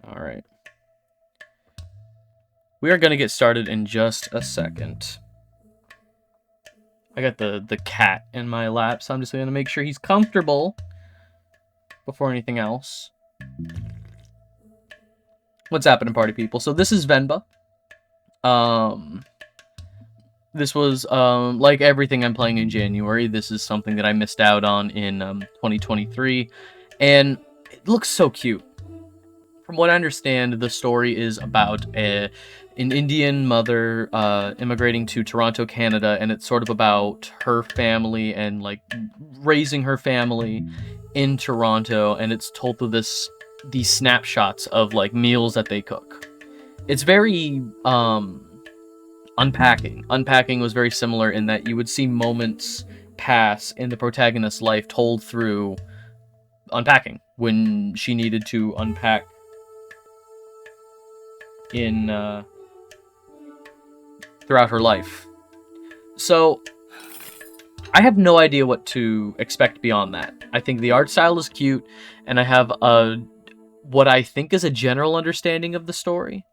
Alright. We are going to get started in just a second. I got the cat in my lap, so I'm just going to make sure he's comfortable before anything else. What's happening, party people? So this is Venba. This was, like everything I'm playing in January, this is something that I missed out on in 2023, and it looks so cute. From what I understand, the story is about an Indian mother immigrating to Toronto, Canada, and it's sort of about her family and like raising her family in Toronto, and it's told through these snapshots of like meals that they cook. It's very unpacking. Unpacking was very similar in that you would see moments pass in the protagonist's life told through unpacking when she needed to unpack in throughout her life. So I have no idea what to expect beyond that. I think the art style is cute, and I have what I think is a general understanding of the story.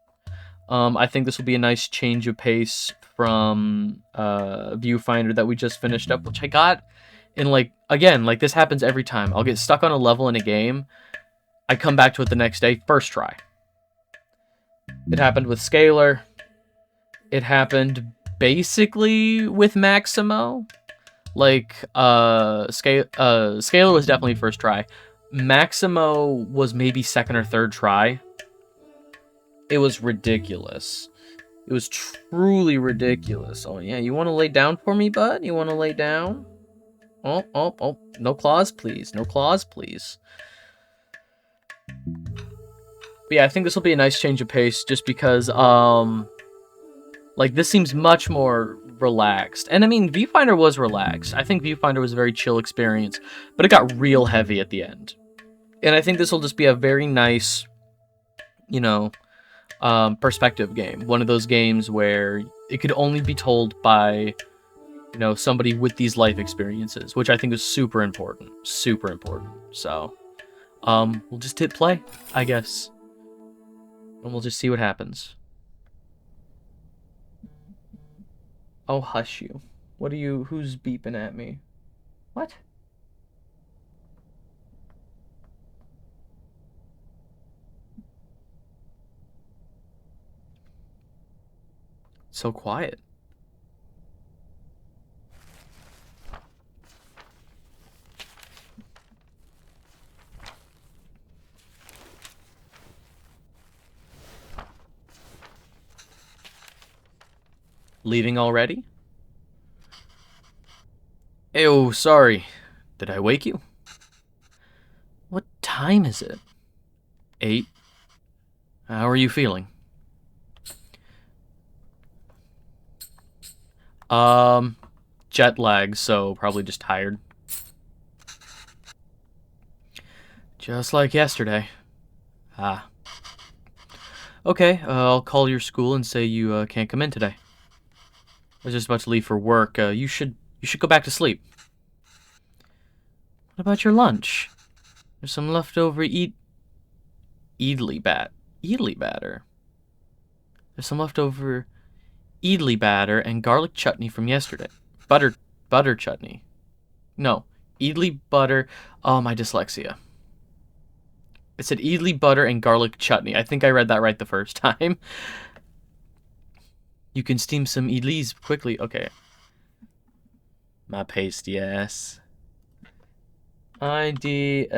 I think this will be a nice change of pace from Viewfinder that we just finished up, which I got in again, this happens every time. I'll get stuck on a level in a game, I come back to it the next day, first try. It happened with Scalar. It happened basically with Maximo. Scalar was definitely first try. Maximo was maybe second or third try. It was ridiculous. It was truly ridiculous. Oh, yeah, you want to lay down for me, bud? You want to lay down? Oh. No claws, please. No claws, please. But yeah, I think this will be a nice change of pace just because, this seems much more relaxed. And I mean, Viewfinder was relaxed. I think Viewfinder was a very chill experience, but it got real heavy at the end. And I think this will just be a very nice, perspective game. One of those games where it could only be told by, somebody with these life experiences, which I think is super important. Super important. So, we'll just hit play, I guess. And we'll just see what happens. Oh, hush you. Who's beeping at me? What? So quiet. Leaving already? Ew, sorry. Did I wake you? What time is it? 8. How are you feeling? Jet lag, so probably just tired. Just like yesterday. Ah. Okay, I'll call your school and say you can't come in today. I was just about to leave for work. You should go back to sleep. What about your lunch? There's some leftover idli batter. There's some leftover idli batter and garlic chutney from yesterday. Butter chutney. No, idli butter. Oh, my dyslexia. It said idli butter and garlic chutney. I think I read that right the first time. You can steam some idlis quickly. Okay. My pasty ass. IDLI.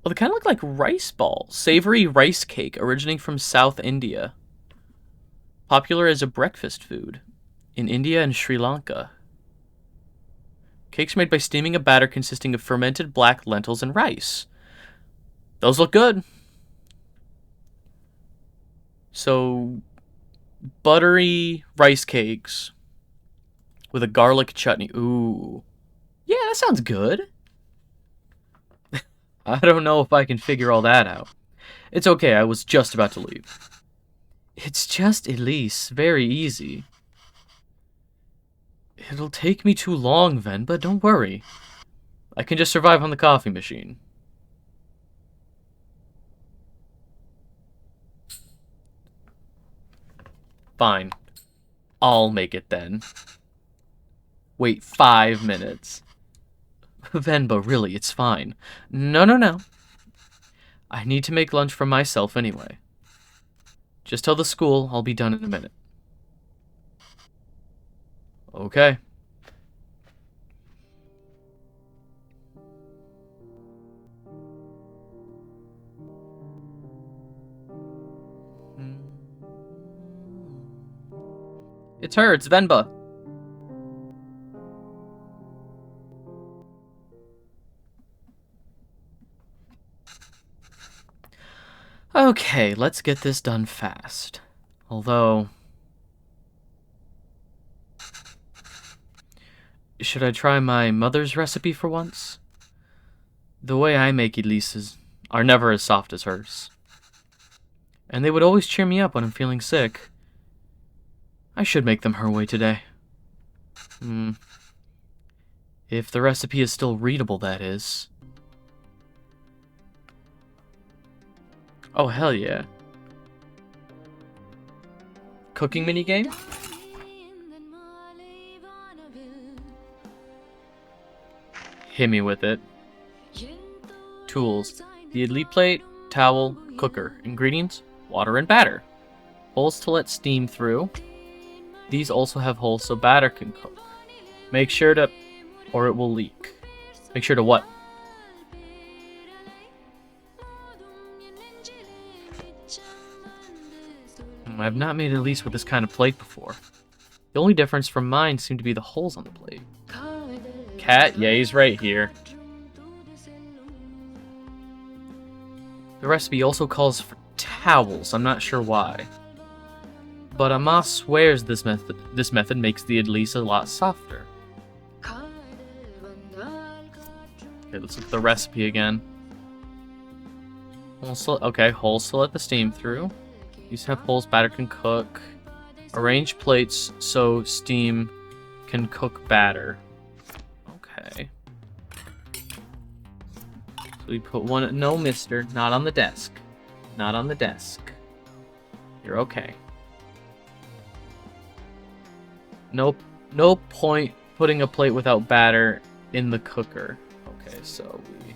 Oh, they kind of look like rice balls. Savory rice cake originating from South India. Popular as a breakfast food in India and Sri Lanka. Cakes made by steaming a batter consisting of fermented black lentils and rice. Those look good. So, buttery rice cakes with a garlic chutney. Ooh. Yeah, that sounds good. I don't know if I can figure all that out. It's okay, I was just about to leave. It's just Elise, very easy. It'll take me too long, Venba, don't worry. I can just survive on the coffee machine. Fine. I'll make it then. Wait 5 minutes. Venba, really, it's fine. No. I need to make lunch for myself anyway. Just tell the school I'll be done in a minute. Okay. It's her, it's Venba. Okay, let's get this done fast. Although... should I try my mother's recipe for once? The way I make idlis are never as soft as hers. And they would always cheer me up when I'm feeling sick. I should make them her way today. If the recipe is still readable, that is. Oh, hell yeah. Cooking minigame? Hit me with it. Tools. The idli plate, towel, cooker. Ingredients, water and batter. Holes to let steam through. These also have holes so batter can cook. Make sure to... or it will leak. Make sure to what? I've not made idlis with this kind of plate before. The only difference from mine seem to be the holes on the plate. Cat? Yeah, he's right here. The recipe also calls for towels. I'm not sure why. But Amma swears this method makes the idlis a lot softer. Okay, let's look at the recipe again. Okay, holes to let the steam through. These have holes batter can cook. Arrange plates so steam can cook batter. Okay. So we put one... no, mister. Not on the desk. Not on the desk. You're okay. Nope. No point putting a plate without batter in the cooker. Okay, so we...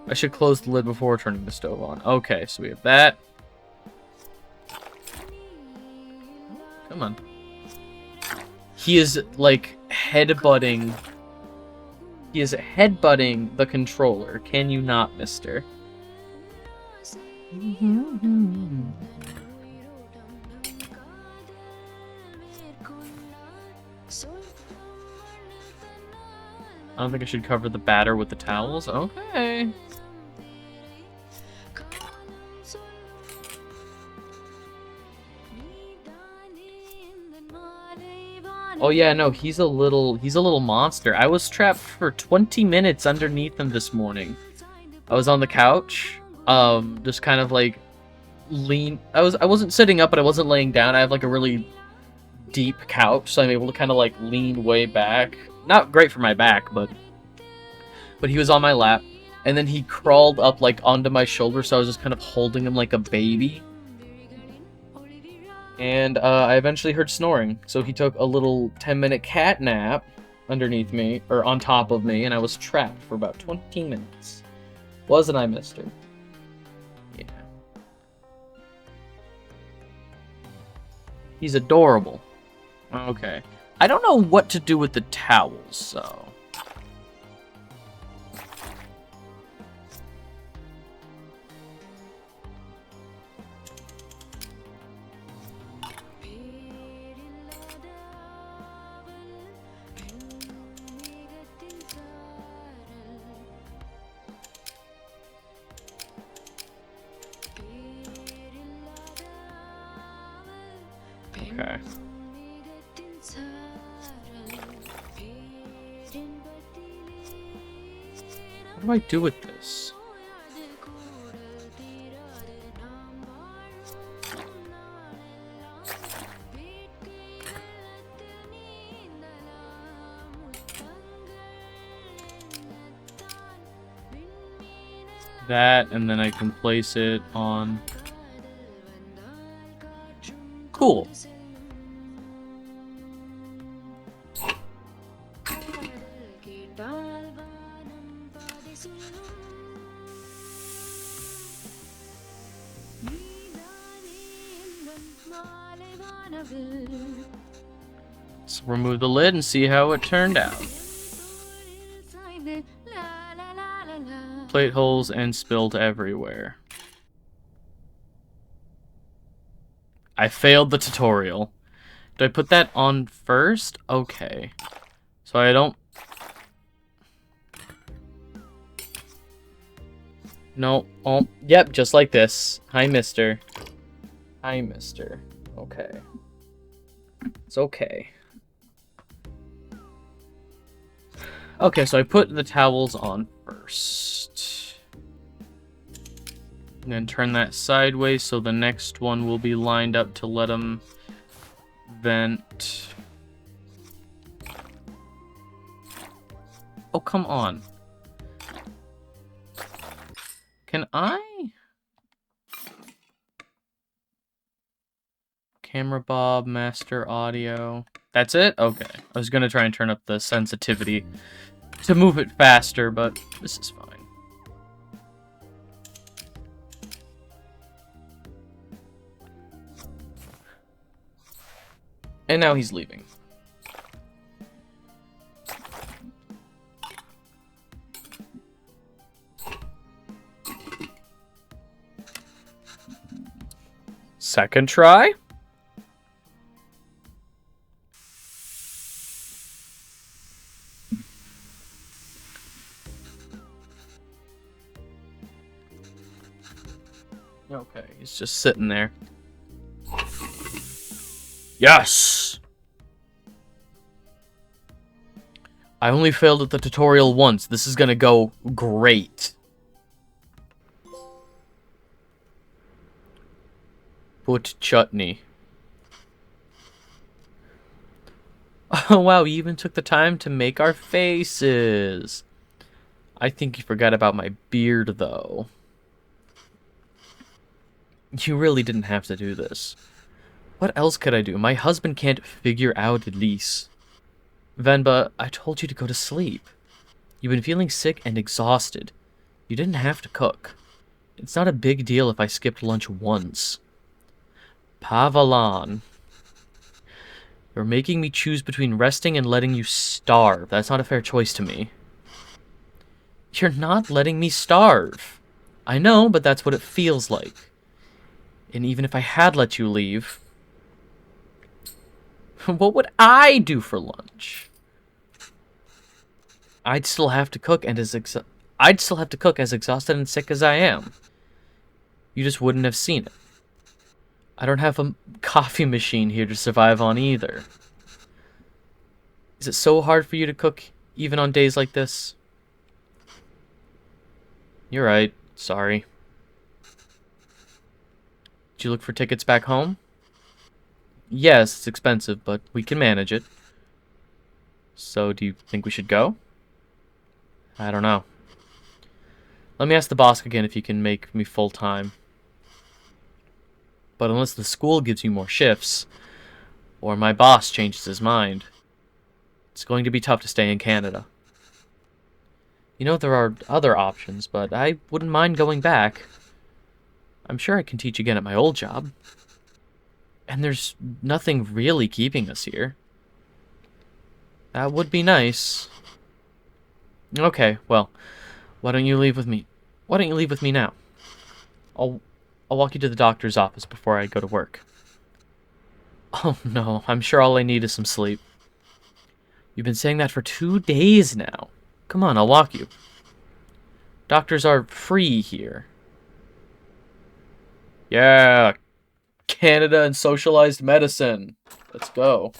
I should close the lid before turning the stove on. Okay, so we have that. Come on. He is, like, headbutting... he is headbutting the controller. Can you not, mister? I don't think I should cover the batter with the towels. Okay. Oh yeah, no, he's a little monster. I was trapped for 20 minutes underneath him this morning. I was on the couch, just kind of like I wasn't sitting up, but I wasn't laying down. I have like a really deep couch, so I'm able to kind of like lean way back. Not great for my back, but he was on my lap, and then he crawled up like onto my shoulder, so I was just kind of holding him like a baby. And I eventually heard snoring, so he took a little 10-minute cat nap underneath me, or on top of me, and I was trapped for about 20 minutes. Wasn't I, mister? Yeah. He's adorable. Okay. I don't know what to do with the towels, so... Okay. What do I do with this? that, and then I can place it on... Cool. Let's remove the lid and see how it turned out. Plate holes and spilled everywhere. I failed the tutorial. Do I put that on first? Okay. So I don't... No. Oh, yep, just like this. Hi, mister. Hi, mister. Okay. It's okay. Okay, so I put the towels on first. And then turn that sideways so the next one will be lined up to let them vent. Oh, come on. Can I? Camera Bob, master audio. That's it? Okay. I was gonna try and turn up the sensitivity to move it faster, but this is fine. And now he's leaving. Second try. Okay, he's just sitting there. Yes! I only failed at the tutorial once. This is gonna go great. Put chutney. Oh wow, you even took the time to make our faces. I think you forgot about my beard, though. You really didn't have to do this. What else could I do? My husband can't figure out Elise. Venba, I told you to go to sleep. You've been feeling sick and exhausted. You didn't have to cook. It's not a big deal if I skipped lunch once. Pavalan. You're making me choose between resting and letting you starve. That's not a fair choice to me. You're not letting me starve. I know, but that's what it feels like. And even if I had let you leave, what would I do for lunch? I'd still have to cook as exhausted and sick as I am. You just wouldn't have seen it. I don't have a coffee machine here to survive on either. Is it so hard for you to cook even on days like this? You're right. Sorry. Did you look for tickets back home? Yes, it's expensive, but we can manage it. So, do you think we should go? I don't know. Let me ask the boss again if he can make me full-time. But unless the school gives you more shifts, or my boss changes his mind, it's going to be tough to stay in Canada. You know, there are other options, but I wouldn't mind going back. I'm sure I can teach again at my old job. And there's nothing really keeping us here. That would be nice. Okay, well, why don't you leave with me? Why don't you leave with me now? I'll walk you to the doctor's office before I go to work. Oh no, I'm sure all I need is some sleep. You've been saying that for 2 days now. Come on, I'll walk you. Doctors are free here. Yeah, Canada and socialized medicine. Let's go.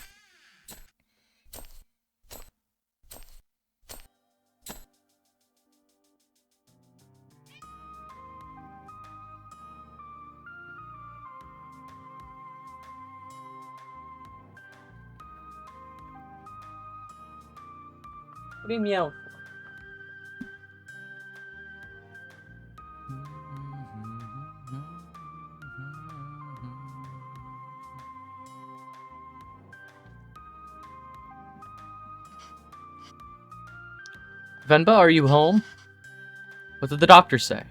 What do you meow? Venba, are you home? What did the doctor say?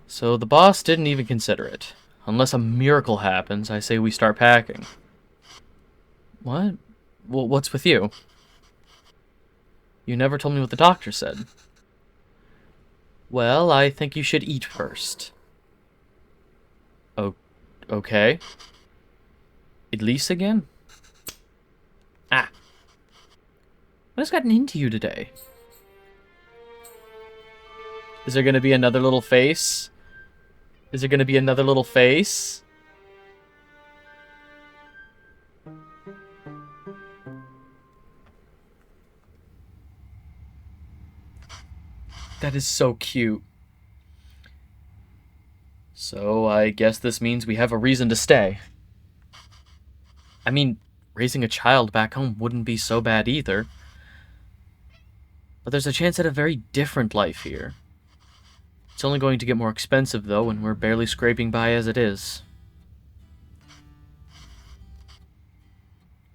So the boss didn't even consider it. Unless a miracle happens, I say we start packing. What? Well, what's with you? You never told me what the doctor said. Well, I think you should eat first. Oh, okay. Elise again? Ah. What has gotten into you today? Is there gonna be another little face? Is there gonna be another little face? That is so cute. So, I guess this means we have a reason to stay. I mean, raising a child back home wouldn't be so bad either. But there's a chance at a very different life here. It's only going to get more expensive, though, and we're barely scraping by as it is.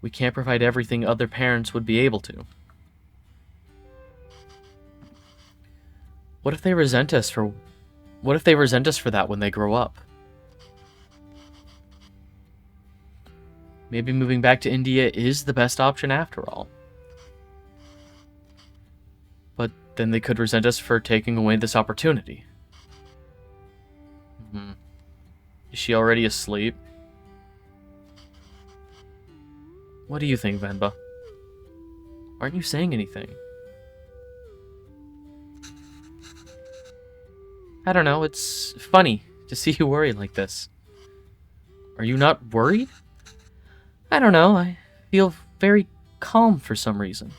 We can't provide everything other parents would be able to. What if they resent us for that when they grow up? Maybe moving back to India is the best option after all. But then they could resent us for taking away this opportunity. Is she already asleep? What do you think, Venba? Aren't you saying anything? I don't know, it's funny to see you worry like this. Are you not worried? I don't know, I feel very calm for some reason.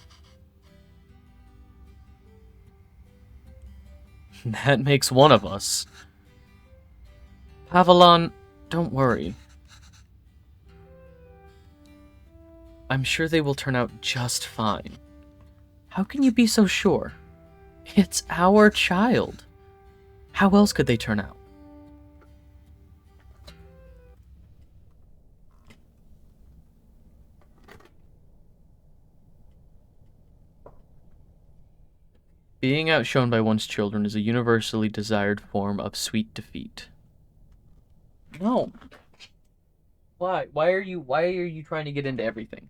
That makes one of us. Avalon, don't worry. I'm sure they will turn out just fine. How can you be so sure? It's our child. How else could they turn out? Being outshone by one's children is a universally desired form of sweet defeat. No. Why? Why are you trying to get into everything?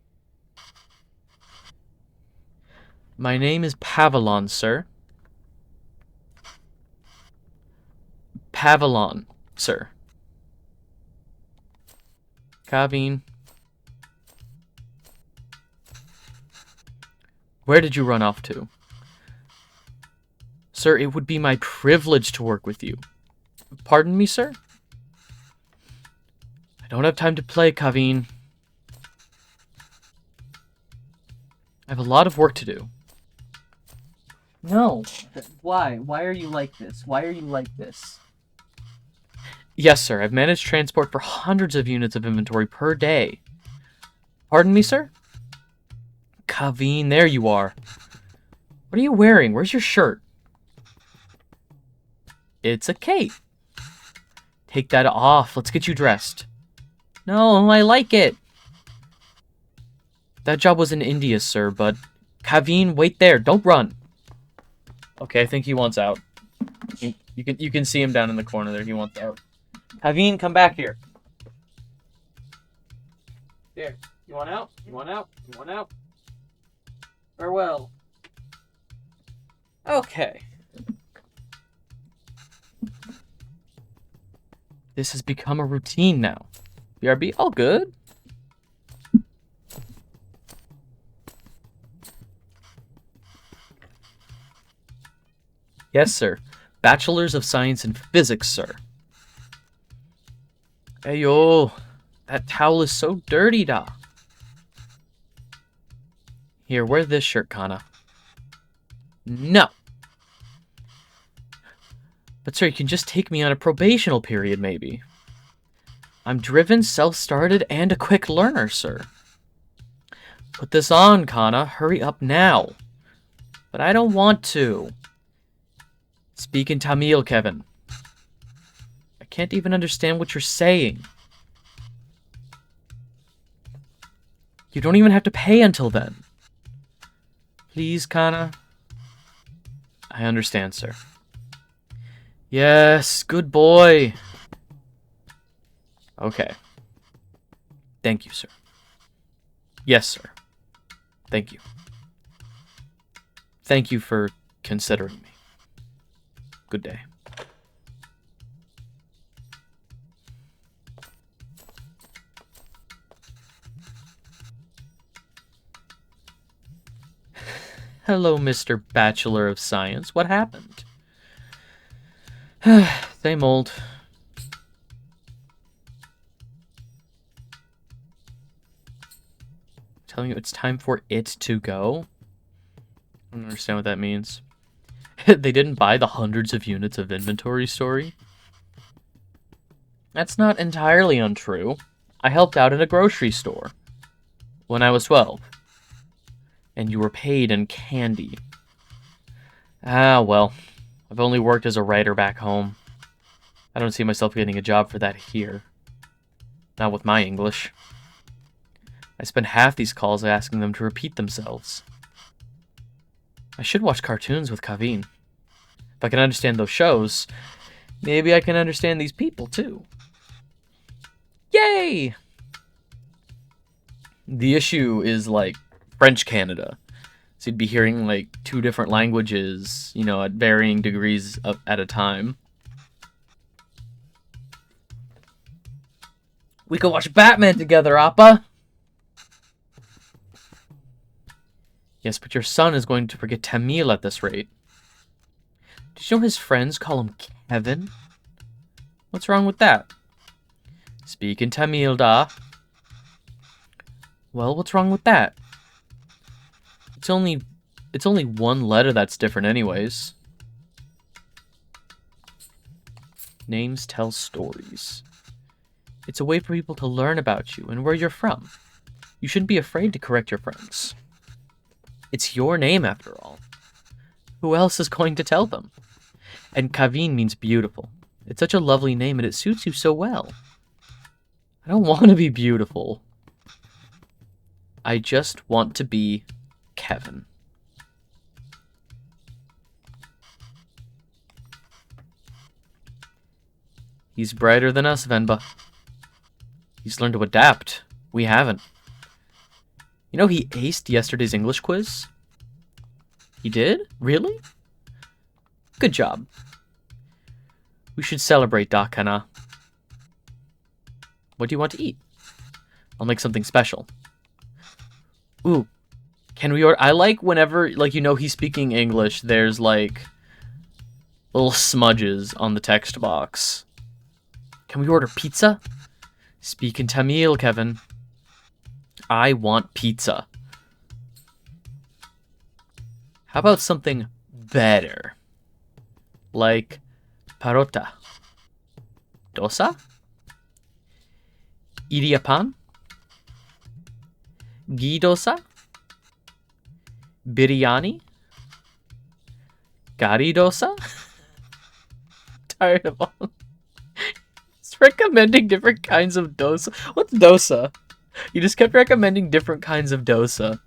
My name is Pavalon, sir. Pavalon, sir. Kaveen. Where did you run off to? Sir, it would be my privilege to work with you. Pardon me, sir? I don't have time to play, Kaveen. I have a lot of work to do. No. Why? Why are you like this? Why are you like this? Yes, sir. I've managed transport for hundreds of units of inventory per day. Pardon me, sir? Kaveen, there you are. What are you wearing? Where's your shirt? It's a cape. Take that off. Let's get you dressed. No, I like it. That job was in India, sir, but... Kaveen, wait there. Don't run. Okay, I think he wants out. You can see him down in the corner there. He wants out. Kaveen, come back here. There. You want out? You want out? You want out? Farewell. Okay. This has become a routine now. BRB, all good. Yes, sir. Bachelor's of Science in Physics, sir. Hey, yo. That towel is so dirty, da. Here, wear this shirt, Kana. No. But, sir, you can just take me on a probational period, maybe. I'm driven, self-started, and a quick learner, sir. Put this on, Kana. Hurry up now. But I don't want to. Speak in Tamil, Kevin. I can't even understand what you're saying. You don't even have to pay until then. Please, Kana. I understand, sir. Yes, good boy. Okay. Thank you, sir. Yes, sir. Thank you. Thank you for considering me. Good day. Hello, Mr. Bachelor of Science. What happened? Same old. Telling you it's time for it to go? I don't understand what that means. They didn't buy the hundreds of units of inventory story? That's not entirely untrue. I helped out in a grocery store when I was 12. And you were paid in candy. Ah, well. I've only worked as a writer back home. I don't see myself getting a job for that here. Not with my English. I spend half these calls asking them to repeat themselves. I should watch cartoons with Kavin. If I can understand those shows, maybe I can understand these people too. Yay! The issue is like French Canada. So you'd be hearing like 2 different languages, you know, at varying degrees at a time. We could watch Batman together, Appa! Yes, but your son is going to forget Tamil at this rate. Did you know his friends call him Kevin? What's wrong with that? Speak in Tamil, da. Well, what's wrong with that? It's only 1 letter that's different anyways. Names tell stories. It's a way for people to learn about you and where you're from. You shouldn't be afraid to correct your friends. It's your name, after all. Who else is going to tell them? And Kavin means beautiful. It's such a lovely name and it suits you so well. I don't want to be beautiful. I just want to be Kevin. He's brighter than us, Venba. He's learned to adapt. We haven't. You know he aced yesterday's English quiz? He did? Really? Good job. We should celebrate, Dakana. What do you want to eat? I'll make something special. Ooh. Can we order? I like whenever, like, you know he's speaking English, there's, like, little smudges on the text box. Can we order pizza? Speak in Tamil, Kevin. I want pizza. How about something better? Like parota. Dosa? Idiapan? Ghee dosa? Biryani? Gari dosa? Tired of all. It's recommending different kinds of dosa. What's dosa? You just kept recommending different kinds of dosa.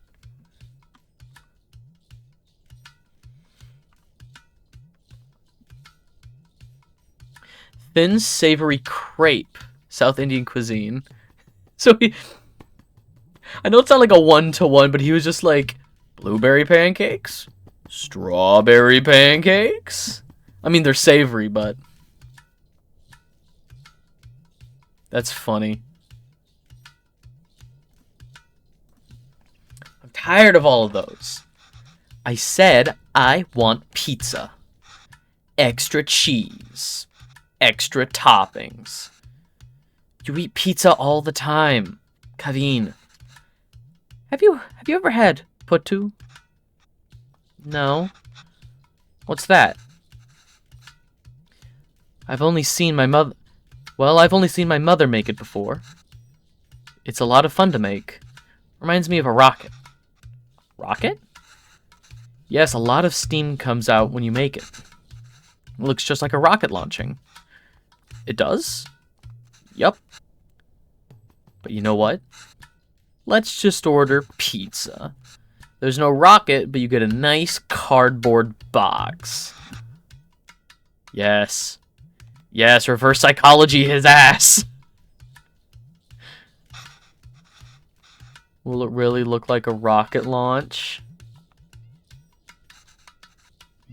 Thin, savory crepe. South Indian cuisine. So I know it's not like a 1-to-1, but he was just like, blueberry pancakes? Strawberry pancakes? I mean, they're savory, but that's funny. I'm tired of all of those. I said I want pizza. Extra cheese. Extra toppings. You eat pizza all the time, Kavin. Have you ever had puttu? No. What's that? I've only seen my mother make it before. It's a lot of fun to make. Reminds me of a rocket. Rocket? Yes, a lot of steam comes out when you make it. It looks just like a rocket launching. It does? Yup. But you know what? Let's just order pizza. There's no rocket, but you get a nice cardboard box. Yes. Yes, reverse psychology his ass. Will it really look like a rocket launch?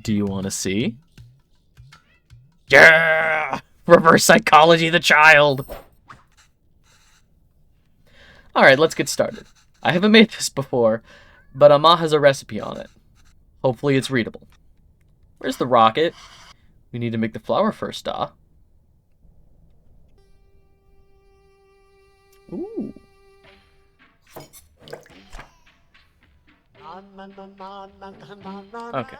Do you want to see? Yeah! Reverse psychology the child! Alright, let's get started. I haven't made this before, but Amma has a recipe on it. Hopefully it's readable. Where's the rocket? We need to make the flour first, Ooh. Okay.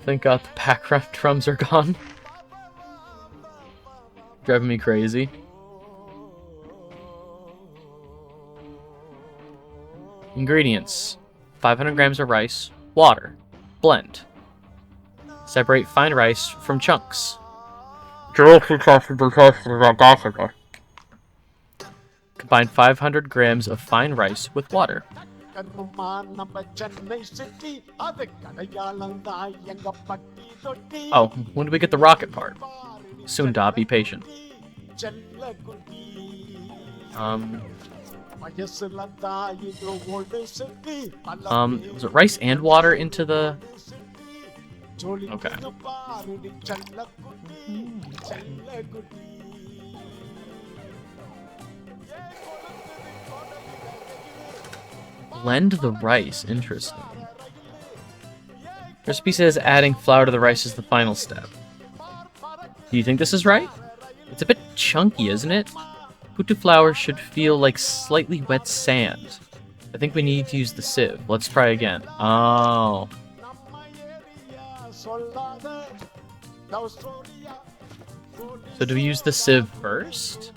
Thank God the background drums are gone. Driving me crazy. Ingredients. 500 grams of rice, water, blend. Separate fine rice from chunks. Combine 500 grams of fine rice with water. Oh, when do we get the rocket part? Soon, Da, be patient. Was it rice and water into the... Okay. Blend the rice. Interesting. Recipe says adding flour to the rice is the final step. Do you think this is right? It's a bit chunky, isn't it? Putu flour should feel like slightly wet sand. I think we need to use the sieve. Let's try again. Oh. So do we use the sieve first?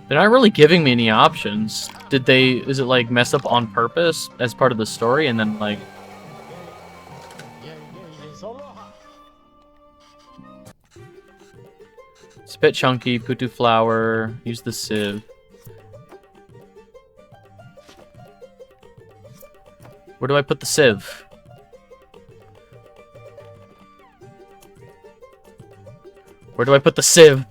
They're not really giving me any options. Is it like mess up on purpose as part of the story and then like... It's a bit chunky, putu flour, use the sieve. Where do I put the sieve? Where do I put the sieve?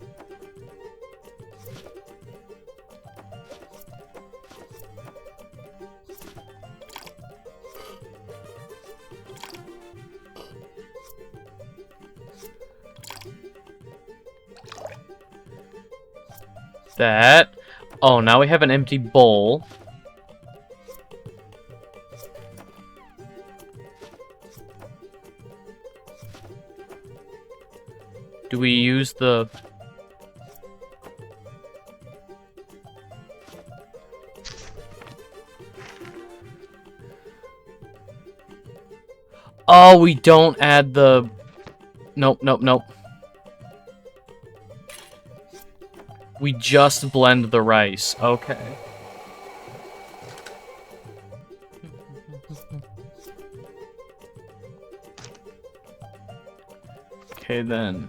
That. Oh, now we have an empty bowl. Do we use the... Oh, we don't add the... Nope, nope, nope. We just blend the rice. Okay. Okay, then.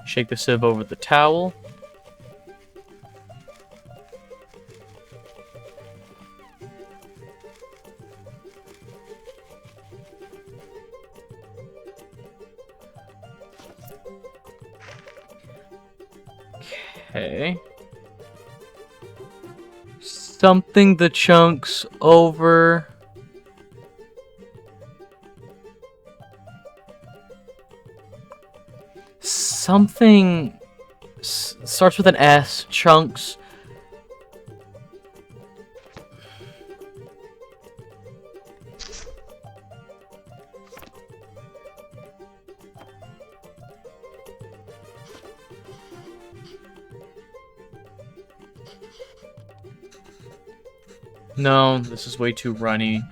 Shake the sieve over the towel. Okay. Something the chunks over. Something starts with an S. Chunks. No, this is way too runny.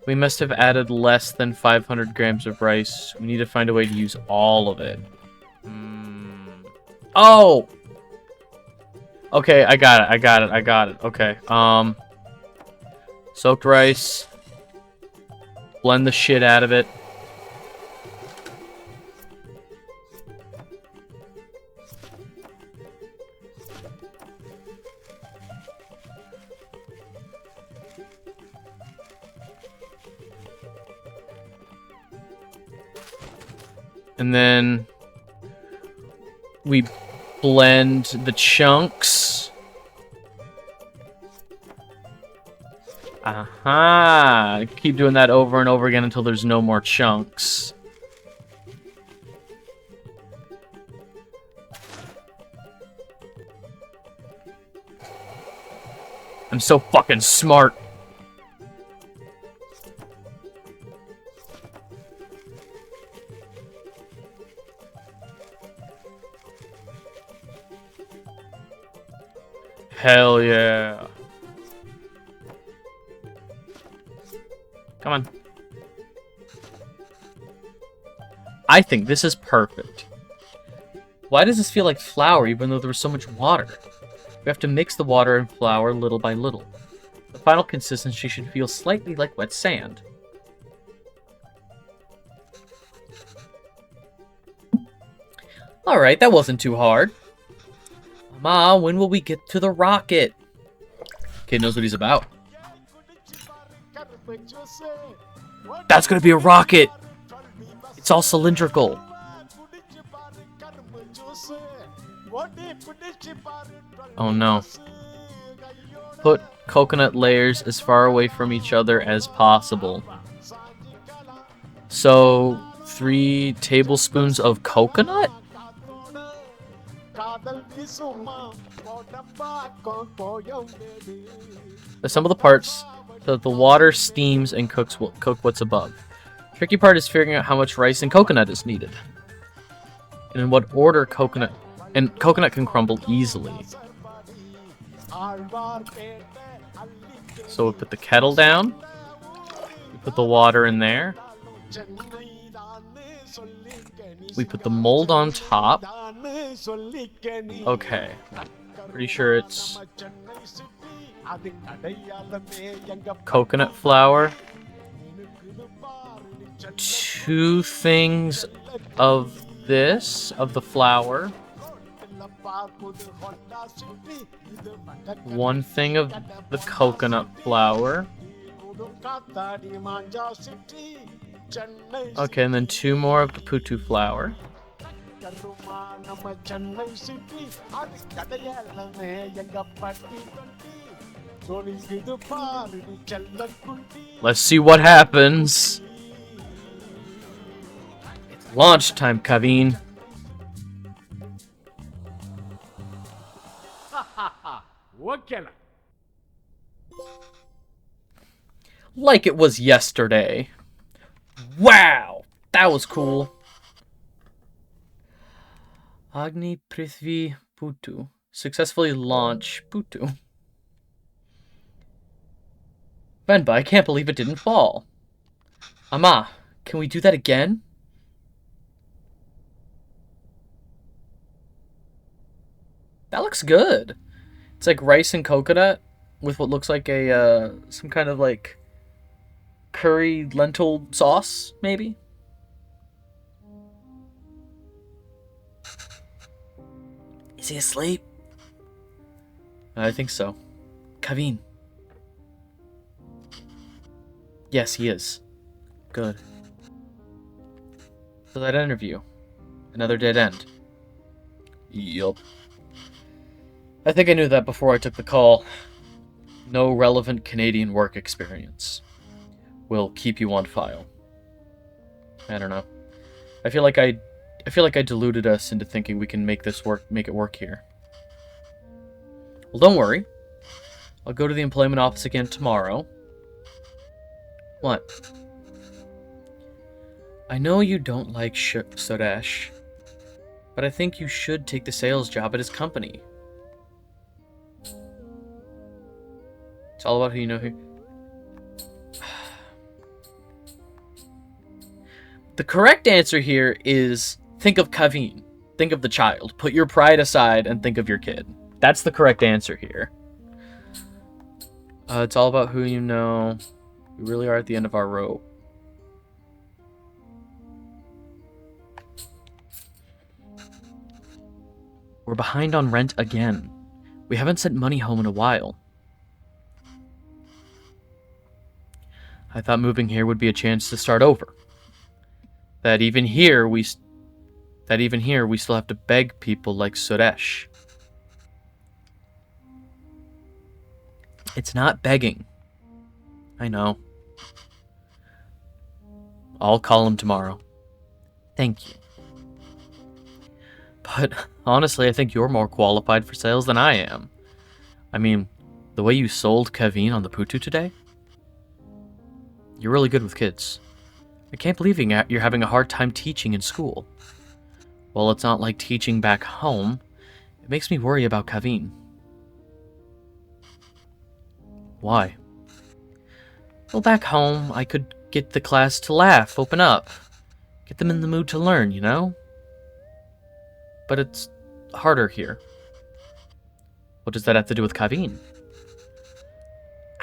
We must have added less than 500 grams of rice. We need to find a way to use all of it. Oh! Okay, I got it. Okay, soaked rice. Blend the shit out of it. And then we blend the chunks. Aha! Keep doing that over and over again until there's no more chunks. I'm so fucking smart. Hell yeah. Come on. I think this is perfect. Why does this feel like flour even though there was so much water? We have to mix the water and flour little by little. The final consistency should feel slightly like wet sand. Alright, that wasn't too hard. Ma, when will we get to the rocket? Kid knows what he's about. That's gonna be a rocket! It's all cylindrical. Oh no. Put coconut layers as far away from each other as possible. So, 3 tablespoons of coconut? Assemble the parts so that the water steams and cook what's above. Tricky part is figuring out how much rice and coconut is needed. And in what order coconut can crumble easily. So we put the kettle down. We put the water in there. We put the mold on top. Okay. Pretty sure it's coconut flour. 2 things of this, of the flour. 1 thing of the coconut flour. Okay, and then 2 more of the putu flour. Let's see what happens. It's launch time, Kaveen. Like it was yesterday. Wow! That was cool. Agni Prithvi Putu. Successfully launch Putu. Venba, I can't believe it didn't fall. Ama, can we do that again? That looks good. It's like rice and coconut with what looks like a some kind of like curry lentil sauce, maybe? Is he asleep? I think so. Kaveen. Yes, he is. Good. So that interview. Another dead end. Yup. I think I knew that before I took the call. No relevant Canadian work experience. We'll keep you on file. I don't know. I feel like I deluded us into thinking we can make it work here. Well, don't worry. I'll go to the employment office again tomorrow. What? I know you don't like Sodash, but I think you should take the sales job at his company. It's all about who you know who. The correct answer here is think of Kaveen. Think of the child. Put your pride aside and think of your kid. That's the correct answer here. It's all about who you know. We really are at the end of our rope. We're behind on rent again. We haven't sent money home in a while. I thought moving here would be a chance to start over. That even here we still have to beg people like Suresh. It's not begging. I know. I'll call him tomorrow. Thank you. But honestly, I think you're more qualified for sales than I am. I mean, the way you sold Kevin on the Putu today? You're really good with kids. I can't believe you're having a hard time teaching in school. Well, it's not like teaching back home. It makes me worry about Kevin. Why? Well, back home, I could get the class to laugh, open up. Get them in the mood to learn, you know? But it's harder here. What does that have to do with Kevin?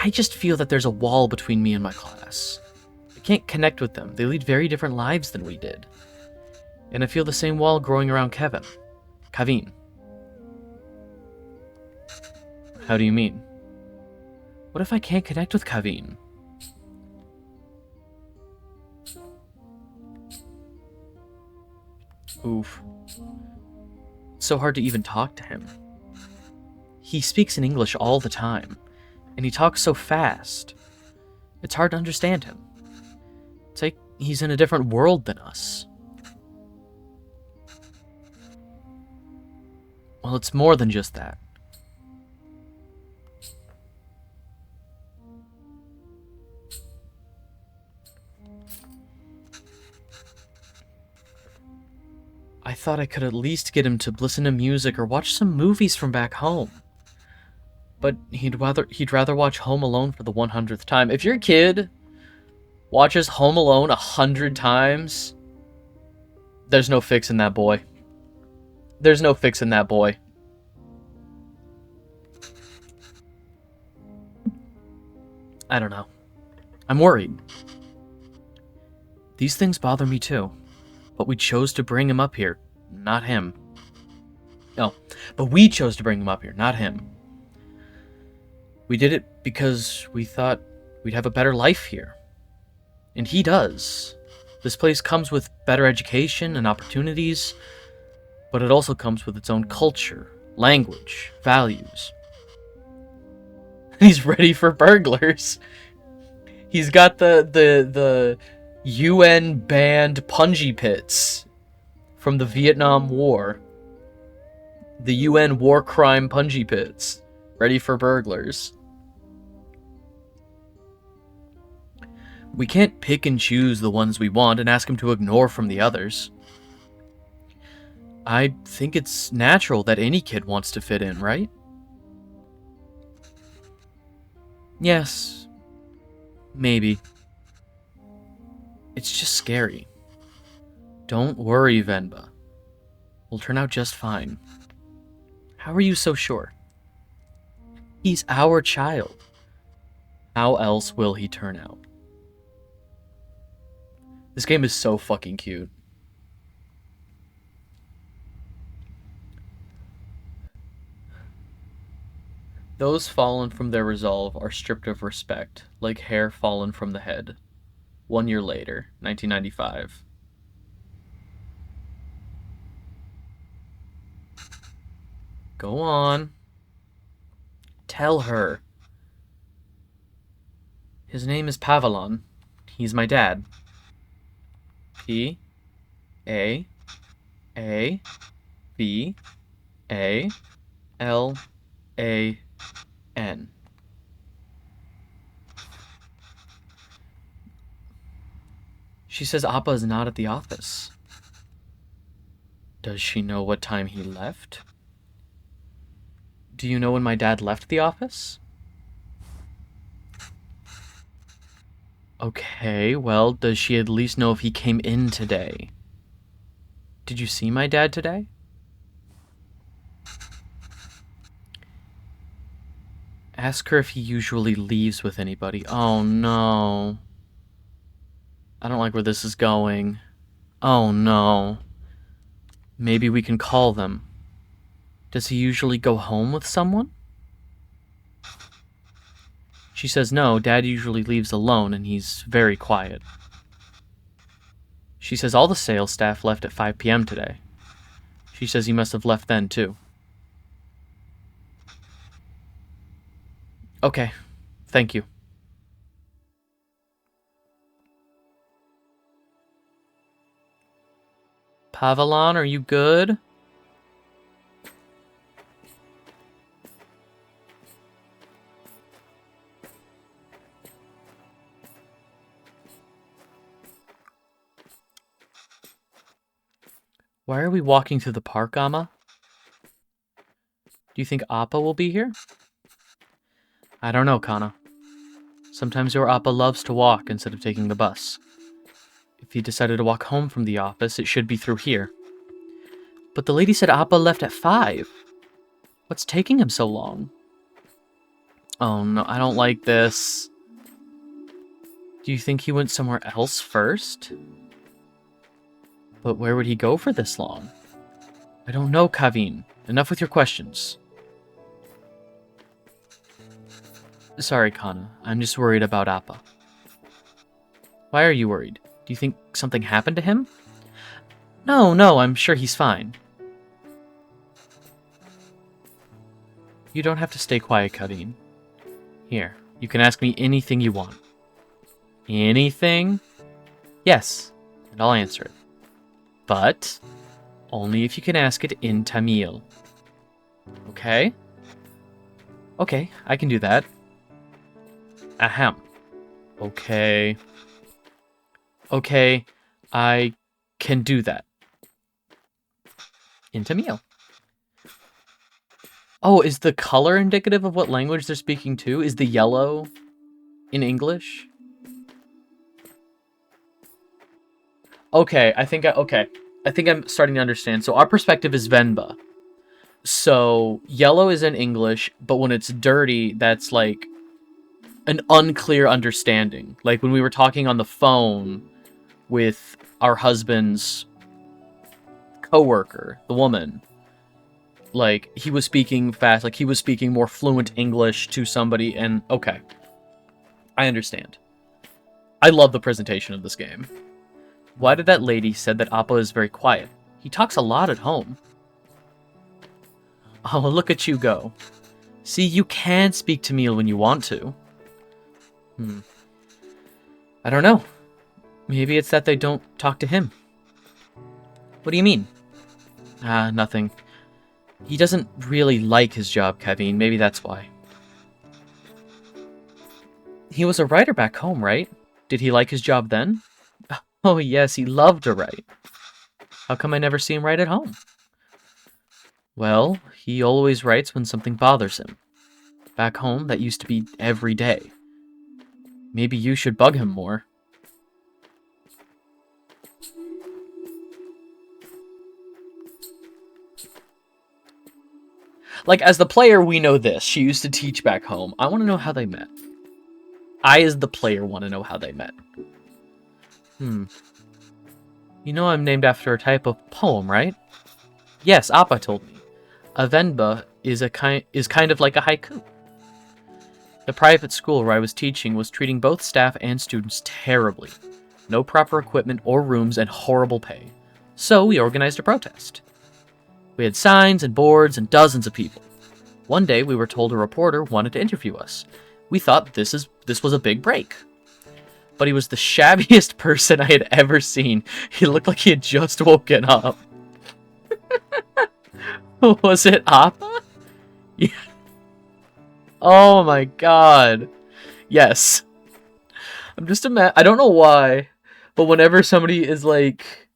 I just feel that there's a wall between me and my class. I can't connect with them. They lead very different lives than we did. And I feel the same wall growing around Kevin. How do you mean? What if I can't connect with Kevin? Oof. It's so hard to even talk to him. He speaks in English all the time, and he talks so fast. It's hard to understand him. It's like he's in a different world than us. Well, it's more than just that. I thought I could at least get him to listen to music or watch some movies from back home. But he'd rather watch Home Alone for the 100th time. If your kid watches Home Alone 100 times, there's no fixing that boy. There's no fixing that boy. I don't know. I'm worried. These things bother me too. But we chose to bring him up here, not him. No, but we chose to bring him up here, not him. We did it because we thought we'd have a better life here. And he does. This place comes with better education and opportunities, but it also comes with its own culture, language, values. He's ready for burglars. He's got the UN banned punji pits from the Vietnam War. The UN war crime punji pits. Ready for burglars. We can't pick and choose the ones we want and ask him to ignore from the others. I think it's natural that any kid wants to fit in, right? Yes. Maybe. It's just scary. Don't worry, Venba. We'll turn out just fine. How are you so sure? He's our child. How else will he turn out? This game is so fucking cute. Those fallen from their resolve are stripped of respect, like hair fallen from the head. 1 year later, 1995. Go on. Tell her. His name is Pavalon. He's my dad. P A A V A L A N. She says Appa is not at the office. Does she know what time he left? Do you know when my dad left the office? Okay, well, does she at least know if he came in today? Did you see my dad today? Ask her if he usually leaves with anybody. Oh no. I don't like where this is going. Oh no. Maybe we can call them. Does he usually go home with someone? She says no, Dad usually leaves alone and he's very quiet. She says all the sales staff left at 5 p.m. today. She says he must have left then too. Okay, thank you. Pavalon, are you good? Why are we walking through the park, Amma? Do you think Appa will be here? I don't know, Kana. Sometimes your Appa loves to walk instead of taking the bus. If he decided to walk home from the office, it should be through here. But the lady said Appa left at 5. What's taking him so long? Oh no, I don't like this. Do you think he went somewhere else first? But where would he go for this long? I don't know, Kavin. Enough with your questions. Sorry, Kana. I'm just worried about Appa. Why are you worried? Do you think something happened to him? No, I'm sure he's fine. You don't have to stay quiet, Kavin. Here, you can ask me anything you want. Anything? Yes, and I'll answer it. But only if you can ask it in Tamil. Okay? Okay, I can do that. Ahem. Okay. Okay, I can do that. In Tamil. Oh, is the color indicative of what language they're speaking to? Is the yellow in English? Okay, I think I'm starting to understand. So our perspective is Venba. So yellow is in English, but when it's dirty, that's like an unclear understanding. Like when we were talking on the phone with our husband's coworker, the woman, like he was speaking fast, like he was speaking more fluent English to somebody, and okay. I understand. I love the presentation of this game. Why did that lady said that Appa is very quiet? He talks a lot at home. Oh, look at you go. See, you can speak Tamil when you want to. I don't know. Maybe it's that they don't talk to him. What do you mean? Nothing. He doesn't really like his job, Kevin. Maybe that's why. He was a writer back home, right? Did he like his job then? Oh, yes, he loved to write. How come I never see him write at home? Well, he always writes when something bothers him. Back home, that used to be every day. Maybe you should bug him more. Like, as the player, we know this. She used to teach back home. I want to know how they met. I, as the player, want to know how they met. You know I'm named after a type of poem, right? Yes, Appa told me. A Venba is kind of like a haiku. The private school where I was teaching was treating both staff and students terribly. No proper equipment or rooms and horrible pay. So we organized a protest. We had signs and boards and dozens of people. One day we were told a reporter wanted to interview us. We thought this was a big break. But he was the shabbiest person I had ever seen. He looked like he had just woken up. Was it Appa? Yeah. Oh my god. Yes. I'm just I don't know why, but whenever somebody is like,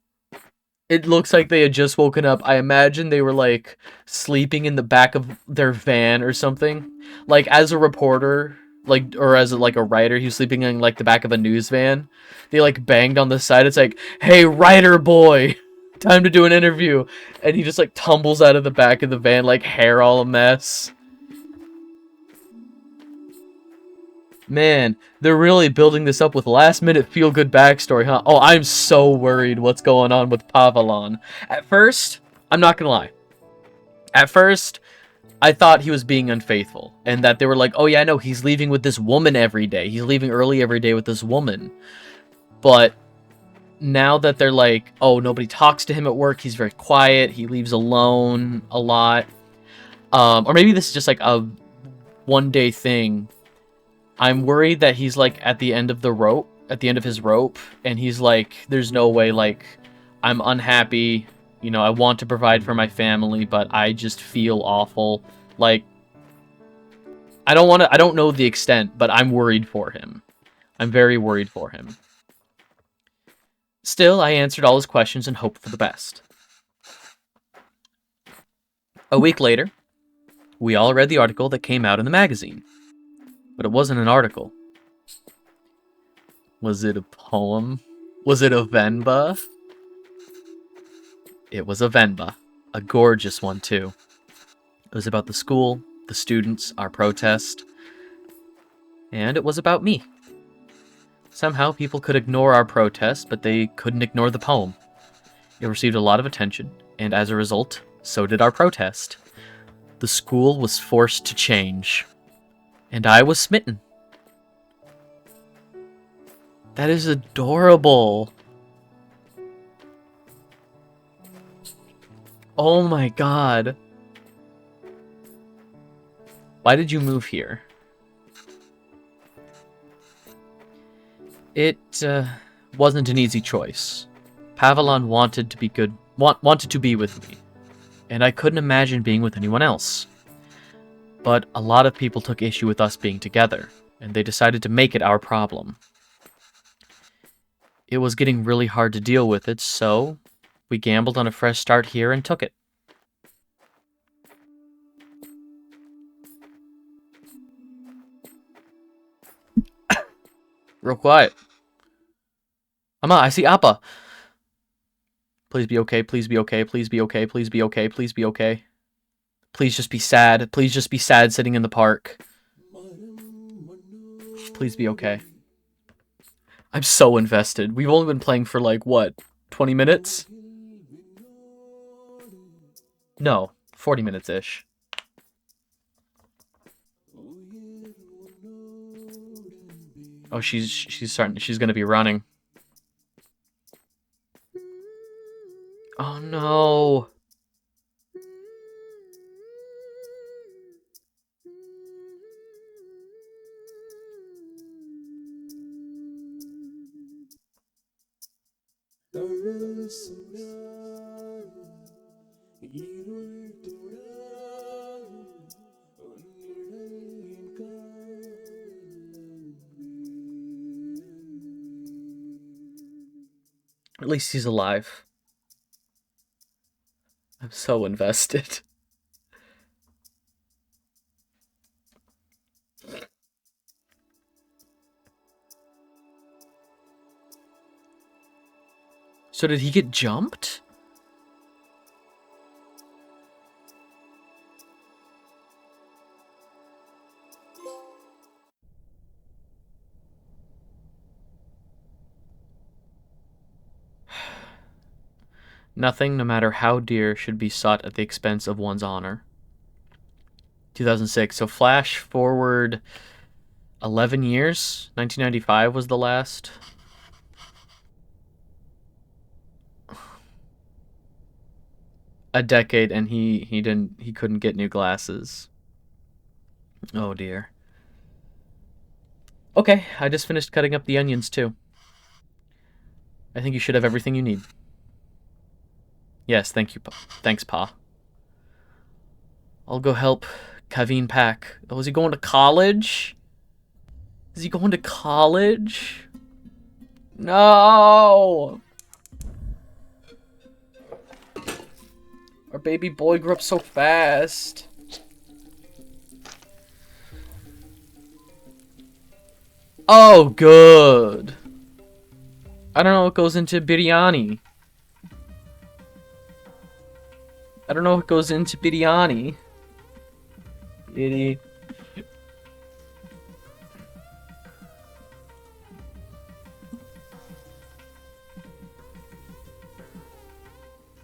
it looks like they had just woken up, I imagine they were like sleeping in the back of their van or something. Like as a reporter, like, or as like a writer, he was sleeping in like the back of a news van. They like banged on the side. It's like, hey, writer boy, time to do an interview. And he just like tumbles out of the back of the van, like hair all a mess. Man, they're really building this up with last-minute feel-good backstory, huh? Oh, I'm so worried what's going on with Pavalon. At first, I'm not gonna lie. At first, I thought he was being unfaithful. And that they were like, oh yeah, no, he's leaving with this woman every day. He's leaving early every day with this woman. But now that they're like, oh, nobody talks to him at work, he's very quiet, he leaves alone a lot. Or maybe this is just like a one-day thing. I'm worried that he's like at the end of the rope, at the end of his rope, and he's like, there's no way, like, I'm unhappy, you know, I want to provide for my family, but I just feel awful. Like, I don't know the extent, but I'm worried for him. I'm very worried for him. Still, I answered all his questions and hoped for the best. A week later, we all read the article that came out in the magazine. But it wasn't an article. Was it a poem? Was it a Venba? It was a Venba. A gorgeous one, too. It was about the school, the students, our protest. And it was about me. Somehow people could ignore our protest, but they couldn't ignore the poem. It received a lot of attention, and as a result, so did our protest. The school was forced to change. And I was smitten. That is adorable. Oh my god. Why did you move here? It wasn't an easy choice. Pavalon wanted to be good, wanted to be with me, and I couldn't imagine being with anyone else. But a lot of people took issue with us being together, and they decided to make it our problem. It was getting really hard to deal with it, so we gambled on a fresh start here and took it. Real quiet. Ama, I see Appa. Please be okay, please be okay, please be okay, please be okay, please be okay. Please just be sad. Please just be sad sitting in the park. Please be okay. I'm so invested. We've only been playing for like, what, 20 minutes? No, 40 minutes-ish. Oh, she's gonna be running. Oh no. At least he's alive. I'm so invested. So did he get jumped? Nothing, no matter how dear, should be sought at the expense of one's honor. 2006. So flash forward 11 years. 1995 was the last. A decade, and he couldn't get new glasses. Oh dear. Okay, I just finished cutting up the onions too. I think you should have everything you need. Yes, thank you, Pa. Thanks, Pa. I'll go help Kaveen pack. Oh, is he going to college? Is he going to college? No! Our baby boy grew up so fast. Oh, good. I don't know what goes into biryani. I don't know what goes into biryani.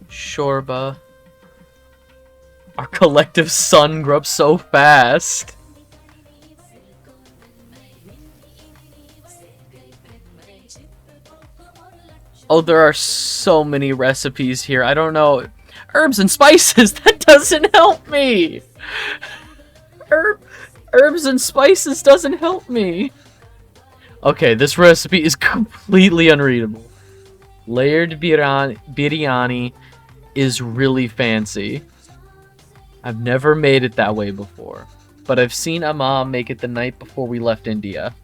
Shorba. Our collective sun grew up so fast. Oh, there are so many recipes here. I don't know. Herbs and spices. That doesn't help me. Herbs and spices doesn't help me. Okay, this recipe is completely unreadable. Layered biryani is really fancy. I've never made it that way before, but I've seen Amma make it the night before we left India.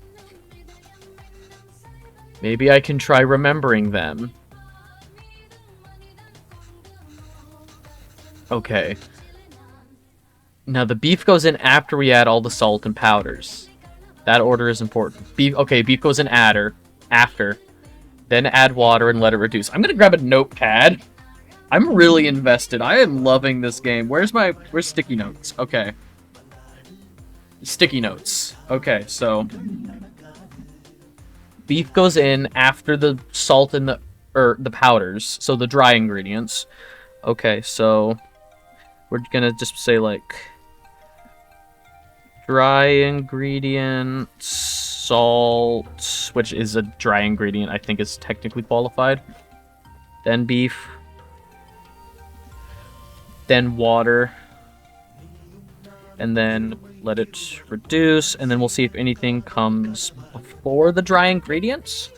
Maybe I can try remembering them. Okay. Now the beef goes in after we add all the salt and powders. That order is important. Beef goes in after. Then add water and let it reduce. I'm gonna grab a notepad. I'm really invested. I am loving this game. Where's sticky notes? Okay. Sticky notes. Okay, so beef goes in after the salt and the powders, so the dry ingredients. Okay, so we're gonna just say like dry ingredients, salt, which is a dry ingredient, I think is technically qualified. Then beef. Then water. And then let it reduce, and then we'll see if anything comes before the dry ingredients.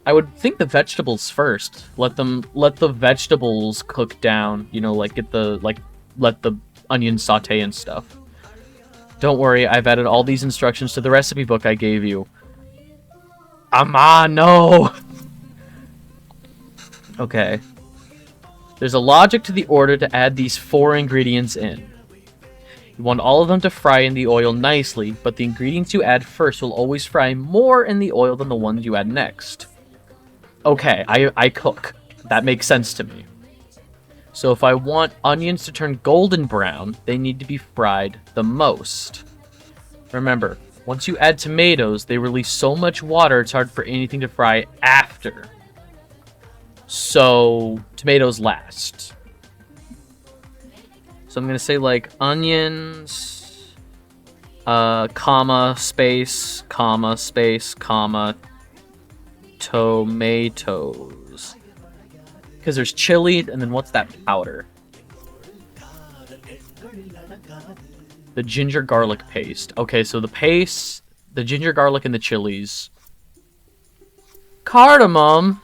I would think the vegetables first. Let the vegetables cook down, you know, like let the onions saute and stuff. Don't worry, I've added all these instructions to the recipe book I gave you. Amma, no! Okay. There's a logic to the order to add these 4 ingredients in. You want all of them to fry in the oil nicely, but the ingredients you add first will always fry more in the oil than the ones you add next. Okay, I cook. That makes sense to me. So if I want onions to turn golden brown, they need to be fried the most. Remember, once you add tomatoes, they release so much water it's hard for anything to fry after. So, tomatoes last. So I'm going to say like onions, comma, space, comma, tomatoes. Because there's chili, and then what's that powder? The ginger garlic paste. Okay, so the paste, the ginger garlic, and the chilies. Cardamom.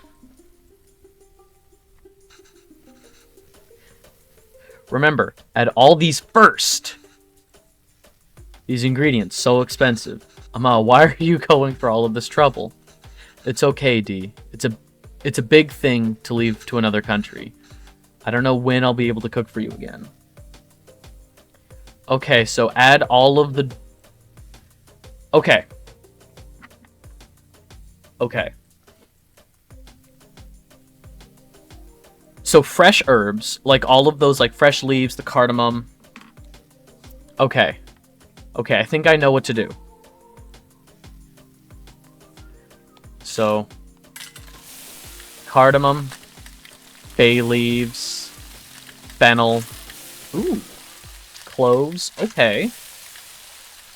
Remember, add all these first. These ingredients, so expensive. Amma, why are you going for all of this trouble? It's okay, D. It's a big thing to leave to another country. I don't know when I'll be able to cook for you again. Okay, so add all of the... Okay. So fresh herbs, like all of those, like fresh leaves, the cardamom. Okay, I think I know what to do. So, cardamom, bay leaves, fennel, ooh, cloves, okay.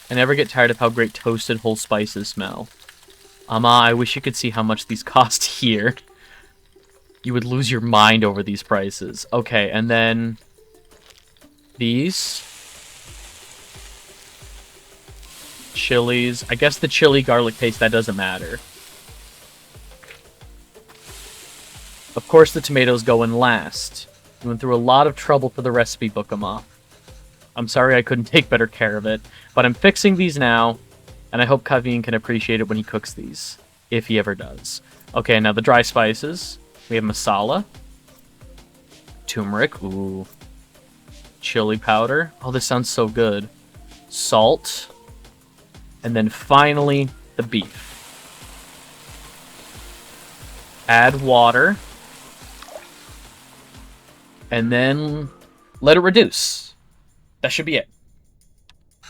I never get tired of how great toasted whole spices smell. Amma, I wish you could see how much these cost here. You would lose your mind over these prices. Okay, and then these chilies. I guess the chili garlic paste, that doesn't matter. Of course, the tomatoes go in last. You went through a lot of trouble for the recipe book, Amma. I'm sorry I couldn't take better care of it, but I'm fixing these now, and I hope Kaveen can appreciate it when he cooks these, if he ever does. Okay, now the dry spices. We have masala, turmeric, ooh, chili powder. Oh, this sounds so good. Salt, And then finally, the beef. Add water. And then let it reduce. That should be it.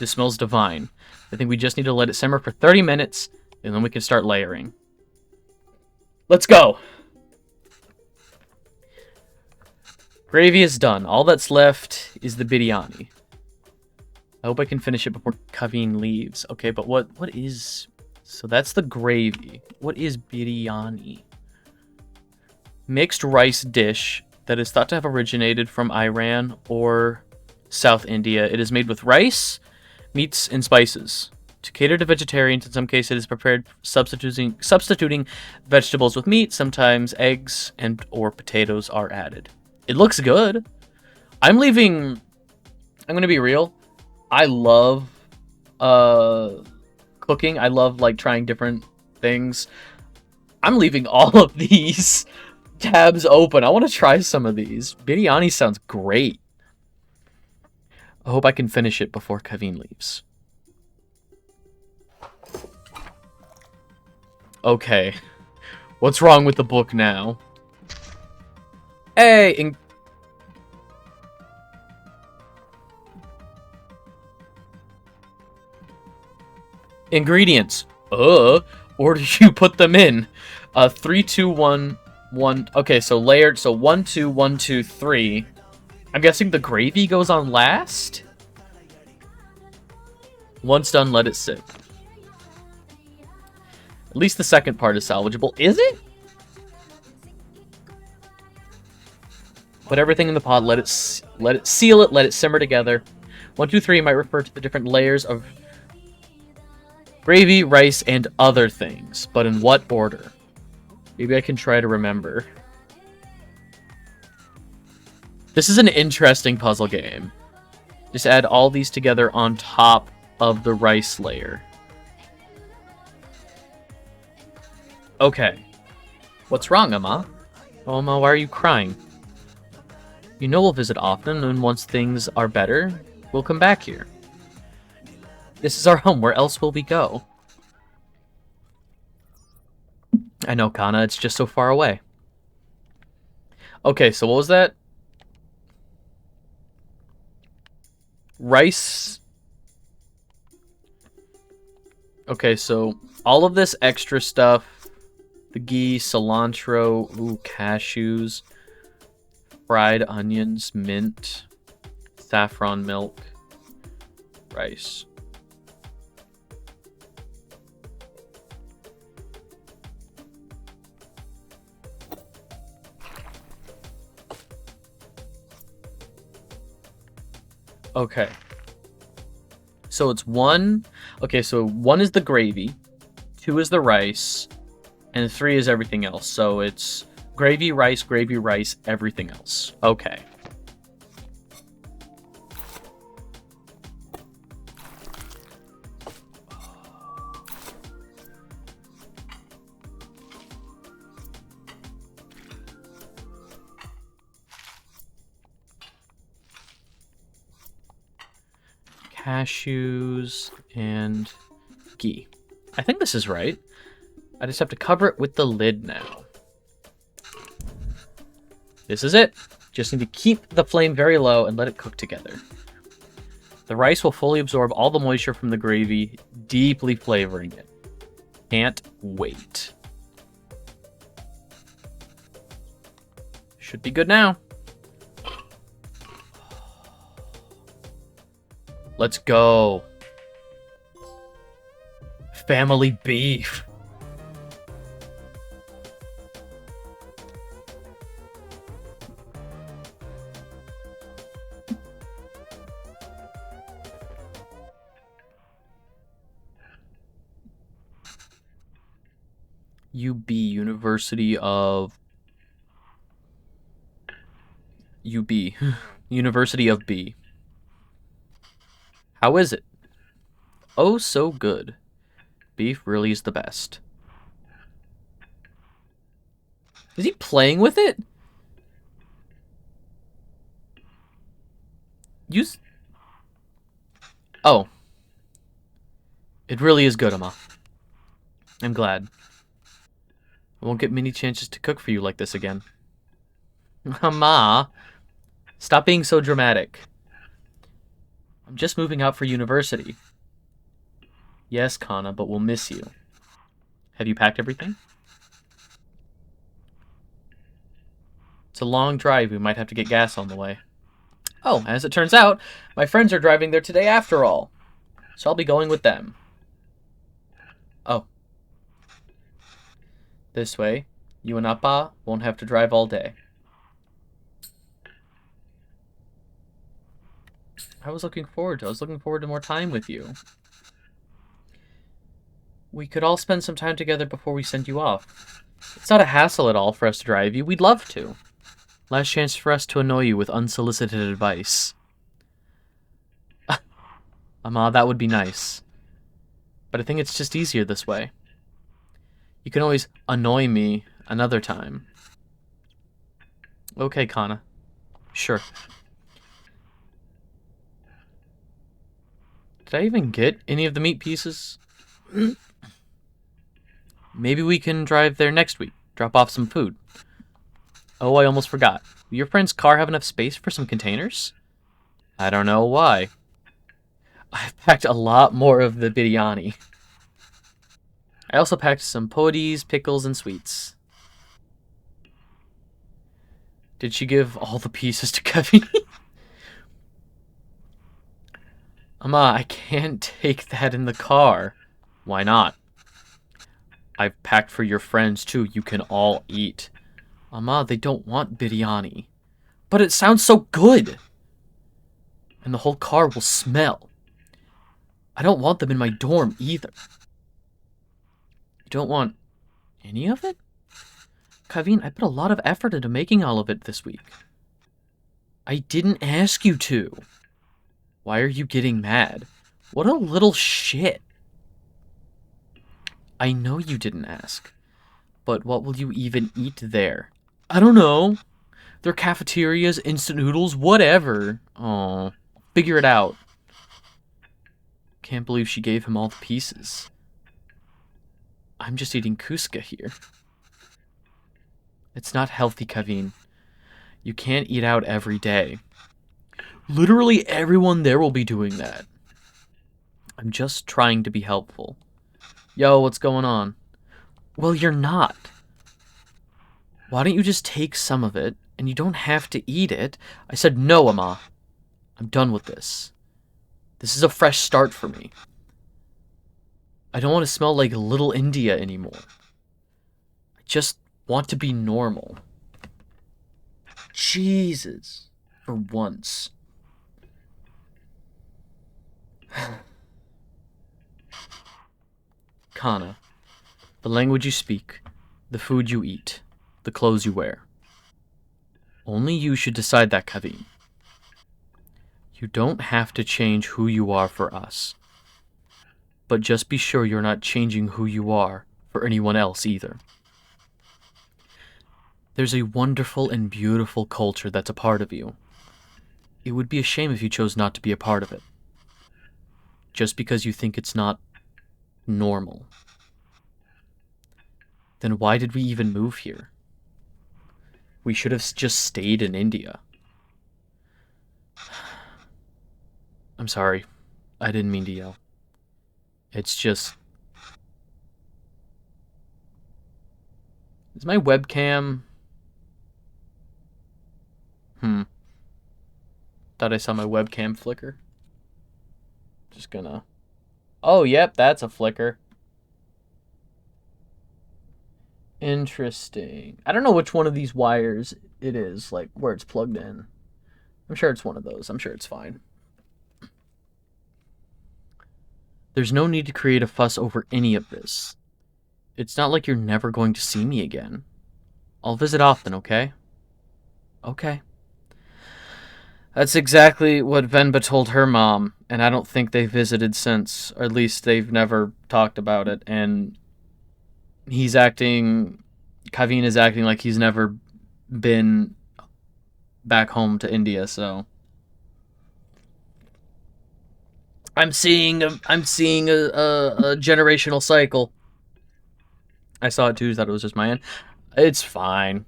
This smells divine. I think we just need to let it simmer for 30 minutes, and then we can start layering. Let's go! Gravy is done. All that's left is the biryani. I hope I can finish it before Kaveen leaves. Okay, but what is... So that's the gravy. What is biryani? Mixed rice dish that is thought to have originated from Iran or South India. It is made with rice, meats, and spices. To cater to vegetarians, in some cases, it is prepared substituting vegetables with meat. Sometimes eggs and or potatoes are added. It looks good. I'm going to be real. I love cooking. I love like trying different things. I'm leaving all of these tabs open. I want to try some of these. Biryani sounds great. I hope I can finish it before Kaveen leaves. Okay. What's wrong with the book now? Hey, ingredients. Or do you put them in? 3, 2, 1, 1. Okay, so layered. So 1, 2, 1, 2, 3. I'm guessing the gravy goes on last. Once done, let it sit. At least the second part is salvageable. Is it? Put everything in the pot. Let it seal it. Let it simmer together. 1, 2, 3 might refer to the different layers of gravy, rice, and other things. But in what order? Maybe I can try to remember. This is an interesting puzzle game. Just add all these together on top of the rice layer. Okay. What's wrong, Amma? Oh, Amma, why are you crying? You know we'll visit often, and once things are better, we'll come back here. This is our home. Where else will we go? I know, Kana. It's just so far away. Okay, so what was that? Rice. Okay, so all of this extra stuff. The ghee, cilantro, ooh, cashews, fried onions, mint, saffron milk, rice. Okay. So it's 1. Okay, so 1 is the gravy, 2 is the rice, and 3 is everything else. So it's gravy, rice, everything else. Okay. Cashews and ghee. I think this is right. I just have to cover it with the lid now. This is it. Just need to keep the flame very low and let it cook together. The rice will fully absorb all the moisture from the gravy, deeply flavoring it. Can't wait. Should be good now. Let's go. Family beef. UB, University of... UB. University of B. How is it? Oh, so good. Beef really is the best. Is he playing with it? Use... Oh. It really is good, Amma. I'm glad. I won't get many chances to cook for you like this again. Amma, stop being so dramatic. I'm just moving out for university. Yes, Kana, but we'll miss you. Have you packed everything? It's a long drive. We might have to get gas on the way. Oh, as it turns out, my friends are driving there today after all. So I'll be going with them. Oh. This way, you and Appa won't have to drive all day. I was looking forward to more time with you. We could all spend some time together before we send you off. It's not a hassle at all for us to drive you. We'd love to. Last chance for us to annoy you with unsolicited advice. Amma, that would be nice. But I think it's just easier this way. You can always annoy me another time. Okay, Kana. Sure. Did I even get any of the meat pieces? Maybe we can drive there next week. Drop off some food. Oh, I almost forgot. Will your friend's car have enough space for some containers? I don't know why. I've packed a lot more of the biryani. I also packed some podis, pickles, and sweets. Did she give all the pieces to Kevin? Amma, I can't take that in the car. Why not? I've packed for your friends too. You can all eat. Amma, they don't want biryani. But it sounds so good. And the whole car will smell. I don't want them in my dorm either. You don't want any of it? Kavin, I put a lot of effort into making all of it this week. I didn't ask you to. Why are you getting mad? What a little shit. I know you didn't ask. But what will you even eat there? I don't know. Their cafeterias, instant noodles, whatever. Oh, figure it out. Can't believe she gave him all the pieces. I'm just eating Kuska here. It's not healthy, Kavin. You can't eat out every day. Literally everyone there will be doing that. I'm just trying to be helpful. Yo, what's going on? Well, you're not. Why don't you just take some of it, and you don't have to eat it? I said no, Amma. I'm done with this. This is a fresh start for me. I don't want to smell like Little India anymore. I just want to be normal. Jesus. For once. Kana. The language you speak. The food you eat. The clothes you wear. Only you should decide that, Kavin. You don't have to change who you are for us. But just be sure you're not changing who you are for anyone else either. There's a wonderful and beautiful culture that's a part of you. It would be a shame if you chose not to be a part of it. Just because you think it's not normal. Then why did we even move here? We should have just stayed in India. I'm sorry. I didn't mean to yell. It's just... Is my webcam... Thought I saw my webcam flicker. Just gonna... Oh, yep, that's a flicker. Interesting. I don't know which one of these wires it is, like, where it's plugged in. I'm sure it's one of those. I'm sure it's fine. There's no need to create a fuss over any of this. It's not like you're never going to see me again. I'll visit often, okay? Okay. That's exactly what Venba told her mom, and I don't think they visited since, or at least they've never talked about it, and Kavin is acting like he's never been back home to India, so I'm seeing a generational cycle. I saw it too, thought it was just my end. It's fine.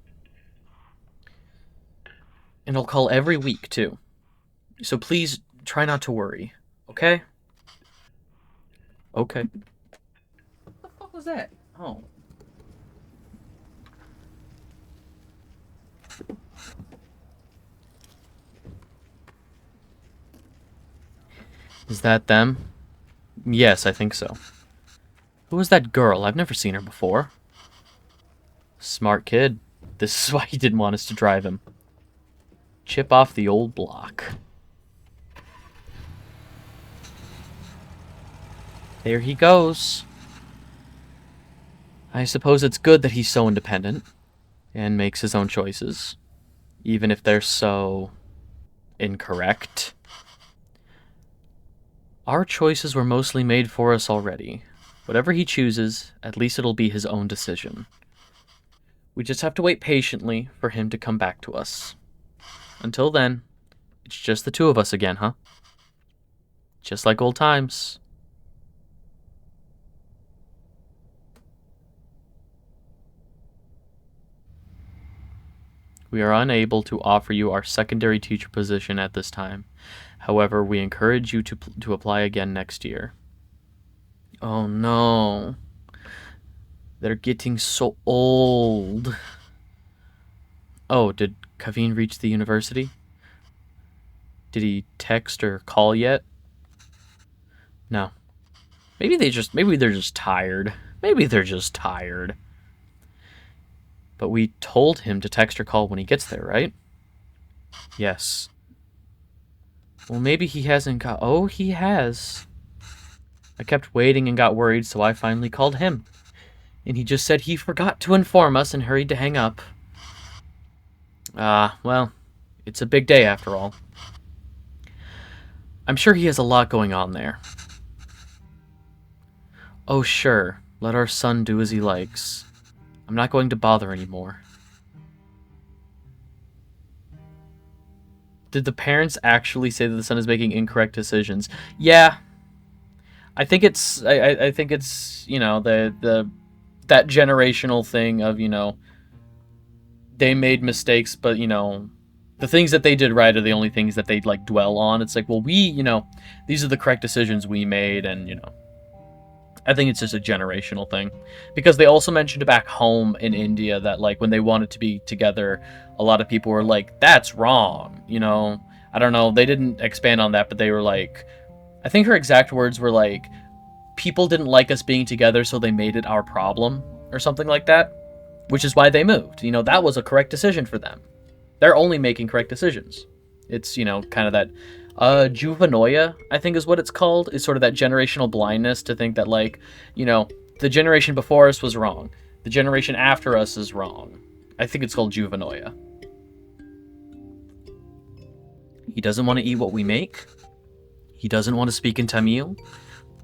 And I'll call every week too. So please try not to worry. Okay? Okay. What the fuck was that? Oh. Is that them? Yes, I think so. Who was that girl? I've never seen her before. Smart kid. This is why he didn't want us to drive him. Chip off the old block. There he goes. I suppose it's good that he's so independent and makes his own choices, even if they're so incorrect. Our choices were mostly made for us already. Whatever he chooses, at least it'll be his own decision. We just have to wait patiently for him to come back to us. Until then, it's just the two of us again, huh? Just like old times. We are unable to offer you our secondary teacher position at this time. However, we encourage you to apply again next year. Oh no. They're getting so old. Oh, did Kaveen reach the university? Did he text or call yet? No. Maybe they're just tired. Maybe they're just tired. But we told him to text or call when he gets there, right? Yes. Well, maybe he hasn't got... Oh, he has. I kept waiting and got worried, so I finally called him. And he just said he forgot to inform us and hurried to hang up. Well, it's a big day after all. I'm sure he has a lot going on there. Oh, sure. Let our son do as he likes. I'm not going to bother anymore. Did the parents actually say that the son is making incorrect decisions? Yeah. I think it's I think it's, you know, that generational thing of, you know, they made mistakes, but, you know, the things that they did right are the only things that they like dwell on. It's like, well, you know, these are the correct decisions we made, and, you know, I think it's just a generational thing. Because they also mentioned back home in India that, like, when they wanted to be together, a lot of people were like, that's wrong, you know? I don't know, they didn't expand on that, but they were like, I think her exact words were like, people didn't like us being together, so they made it our problem, or something like that. Which is why they moved. You know, that was a correct decision for them. They're only making correct decisions. It's, you know, kind of that juvenoia, I think is what it's called. It's sort of that generational blindness to think that, like, you know, the generation before us was wrong. The generation after us is wrong. I think it's called juvenoia. He doesn't want to eat what we make. He doesn't want to speak in Tamil.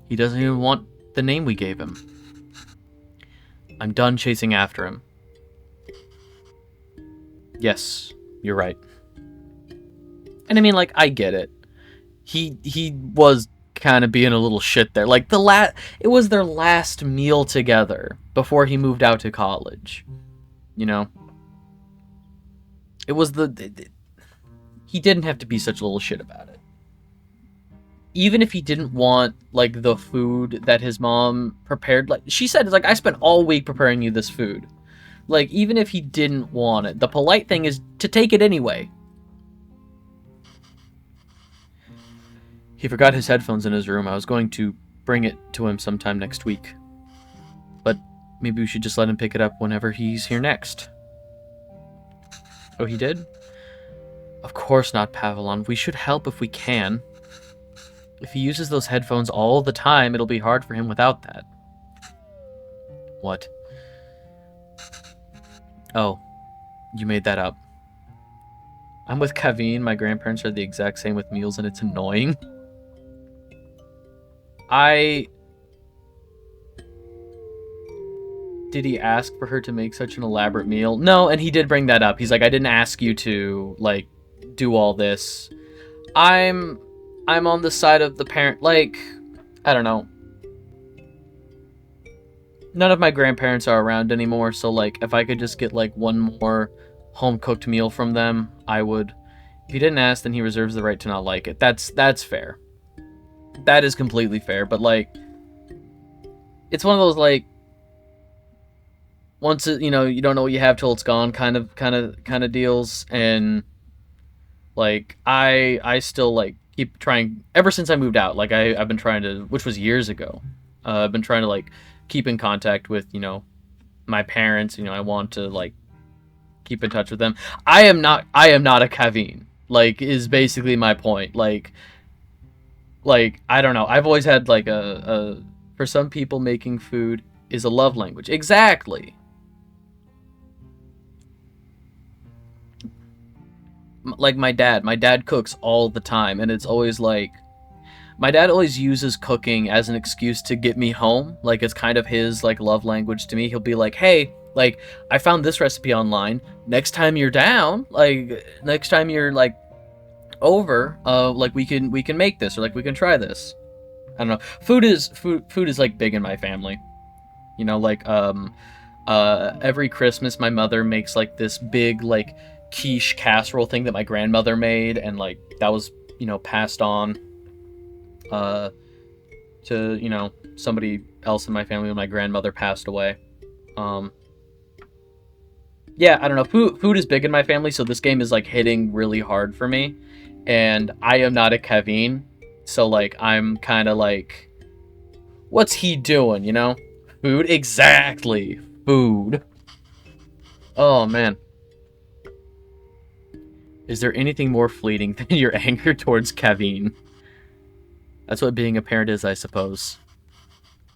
He doesn't even want the name we gave him. I'm done chasing after him. Yes, you're right. And I mean, like, I get it. He was kind of being a little shit there. Like, it was their last meal together before he moved out to college. You know? It was he didn't have to be such a little shit about it. Even if he didn't want, like, the food that his mom prepared, like, she said, like, I spent all week preparing you this food. Like, even if he didn't want it, the polite thing is to take it anyway. He forgot his headphones in his room. I was going to bring it to him sometime next week. But maybe we should just let him pick it up whenever he's here next. Oh, he did? Of course not, Pavilon. We should help if we can. If he uses those headphones all the time, it'll be hard for him without that. What? Oh, you made that up. I'm with Kaveen. My grandparents are the exact same with meals, and it's annoying. Did he ask for her to make such an elaborate meal? No, and he did bring that up. He's like, I didn't ask you to, like, do all this. I'm I'm on the side of the parent. Like, I don't know. None of my grandparents are around anymore, so like if I could just get like one more home cooked meal from them, I would. If he didn't ask, then he reserves the right to not like it. That's fair. That is completely fair. But like, it's one of those like once it, you don't know what you have till it's gone kind of deals. And like I still like keep trying ever since I moved out. Like I've been trying to, which was years ago. I've been trying to like keep in contact with my parents. I want to like keep in touch with them. I am not a Kaveen. Like is basically my point. Like I don't know. I've always had like a for some people making food is a love language. Exactly. Like my dad. My dad cooks all the time, and it's always like my dad always uses cooking as an excuse to get me home. Like it's kind of his like love language to me. He'll be like, "Hey, like I found this recipe online. Next time you're down, like next time you're like over, like we can make this or like we can try this." I don't know. Food is like big in my family. Like every Christmas my mother makes like this big like quiche casserole thing that my grandmother made, and like that was passed on uh to somebody else in my family when my grandmother passed away. Um yeah, I don't know. Food is big in my family, so this game is like hitting really hard for me. And I am not a Kevin, so like I'm kind of like, what's he doing? Food, exactly. Food. Oh man, is there anything more fleeting than your anger towards Kevin? That's what being a parent is, I suppose.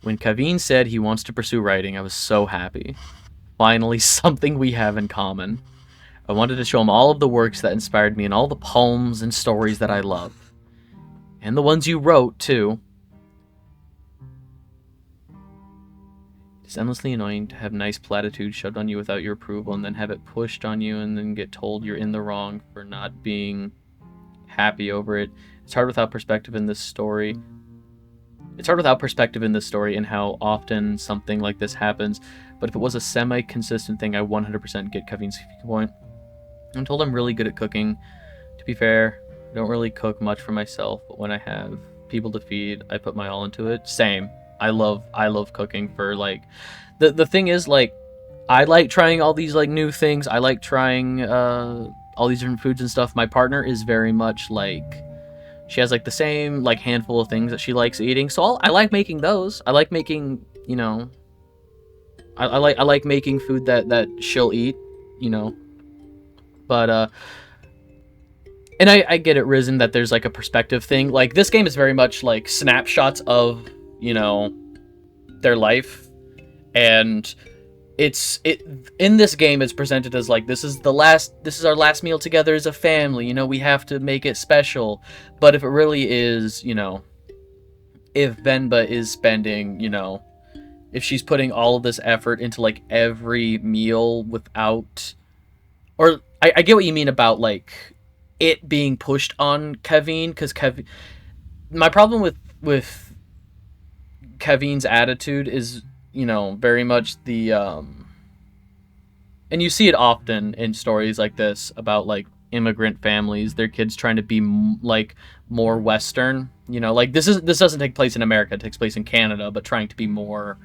When Kevin said he wants to pursue writing, I was so happy. Finally, something we have in common. I wanted to show him all of the works that inspired me and all the poems and stories that I love. And the ones you wrote, too. It's endlessly annoying to have nice platitudes shoved on you without your approval and then have it pushed on you and then get told you're in the wrong for not being happy over it. It's hard without perspective in this story. And how often something like this happens. But if it was a semi-consistent thing, I 100% get Kevin's point. I'm told I'm really good at cooking. To be fair, I don't really cook much for myself, but when I have people to feed, I put my all into it. Same. I love cooking for like the thing is like I like trying all these like new things. I like trying all these different foods and stuff. My partner is very much like she has like the same like handful of things that she likes eating. So I like making those. I like making, I like making food that she'll eat, But and I get it, Risen, that there's like a perspective thing. Like this game is very much like snapshots of, their life, and it in this game it's presented as like this is our last meal together as a family, we have to make it special. But if it really is, if Venba is spending, if she's putting all of this effort into like every meal without, or I get what you mean about like it being pushed on Kevin, because my problem with Kevin's attitude is, very much the and you see it often in stories like this about like immigrant families, their kids trying to be like more Western, like this doesn't take place in America, it takes place in Canada, but trying to be more,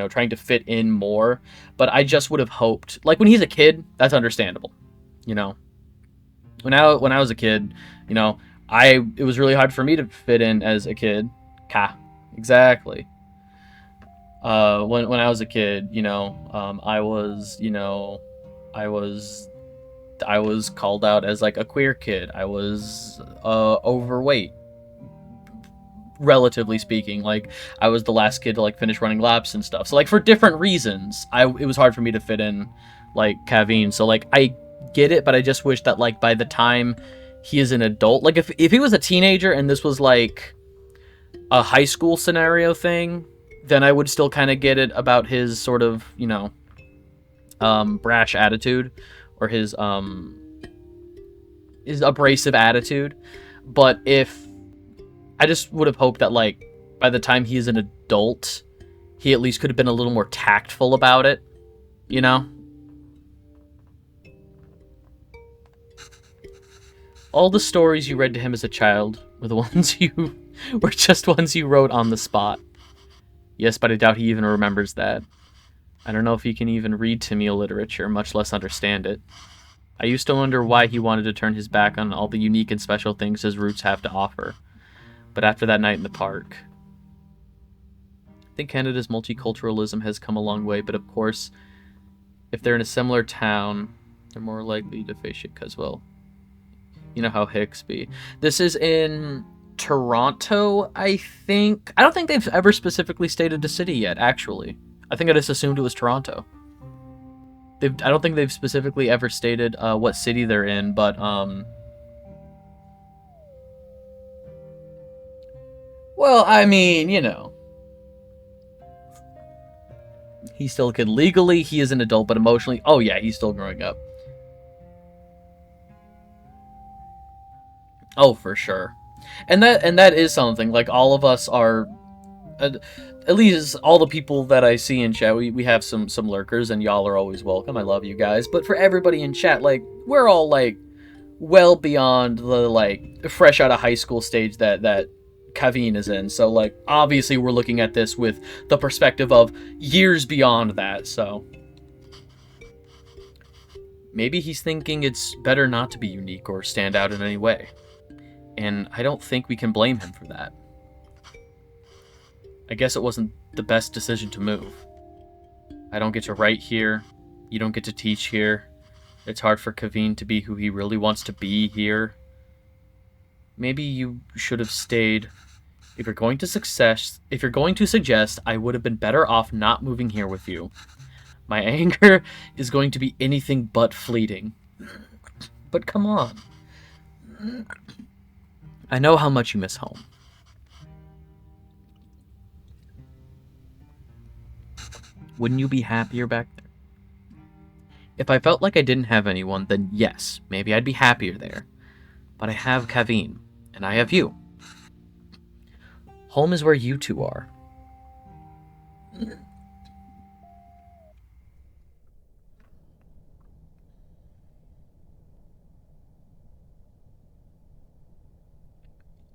trying to fit in more. But I just would have hoped, like when he's a kid, that's understandable, when I was a kid, it was really hard for me to fit in as a kid. Exactly. When I was a kid, I was called out as like a queer kid. I was overweight, relatively speaking. Like I was the last kid to like finish running laps and stuff. So like for different reasons, it was hard for me to fit in like Kavin. So like I get it, but I just wish that like by the time he is an adult, like if he was a teenager and this was like a high school scenario thing, then I would still kind of get it about his sort of, brash attitude or his abrasive attitude. But if I just would have hoped that, like, by the time he is an adult, he at least could have been a little more tactful about it, you know? All the stories you read to him as a child were the ones you were just ones you wrote on the spot. Yes, but I doubt he even remembers that. I don't know if he can even read Tamil literature, much less understand it. I used to wonder why he wanted to turn his back on all the unique and special things his roots have to offer. But after that night in the park, I think Canada's multiculturalism has come a long way, but of course, if they're in a similar town, they're more likely to face shit because, well, you know how Hicks be. This is in Toronto, I think. I don't think they've ever specifically stated a city yet, actually. I think I just assumed it was Toronto. I don't think they've specifically ever stated what city they're in, but well, I mean, you know, he's still a kid. Legally, he is an adult, but emotionally, oh yeah, he's still growing up. Oh, for sure. And that is something. Like, all of us are, at least all the people that I see in chat, we have some lurkers, and y'all are always welcome. I love you guys. But for everybody in chat, like, we're all, like, well beyond the, like, fresh out of high school stage that Kaveen is in. So, like, obviously we're looking at this with the perspective of years beyond that, so maybe he's thinking it's better not to be unique or stand out in any way. And I don't think we can blame him for that. I guess it wasn't the best decision to move. I don't get to write here. You don't get to teach here. It's hard for Kaveen to be who he really wants to be here. Maybe you should have stayed. If you're going to suggest, I would have been better off not moving here with you. My anger is going to be anything but fleeting. But come on. I know how much you miss home. Wouldn't you be happier back there? If I felt like I didn't have anyone, then yes, maybe I'd be happier there. But I have Kaveen, and I have you. Home is where you two are.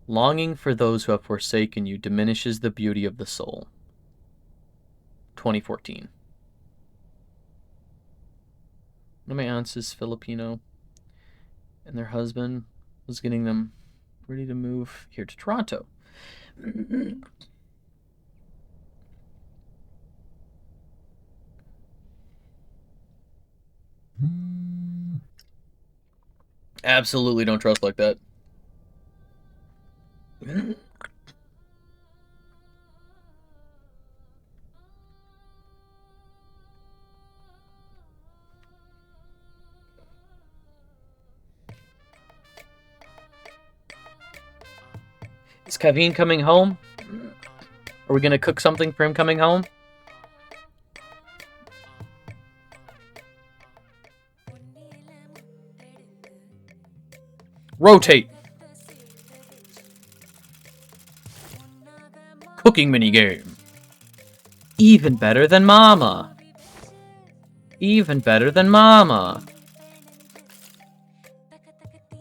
Longing for those who have forsaken you diminishes the beauty of the soul. 2014. One of my aunts is Filipino, and their husband was getting them ready to move here to Toronto. Absolutely don't trust like that. Is Kaveen coming home? Are we gonna cook something for him coming home? Rotate! Cooking minigame. Even better than Mama. Even better than Mama.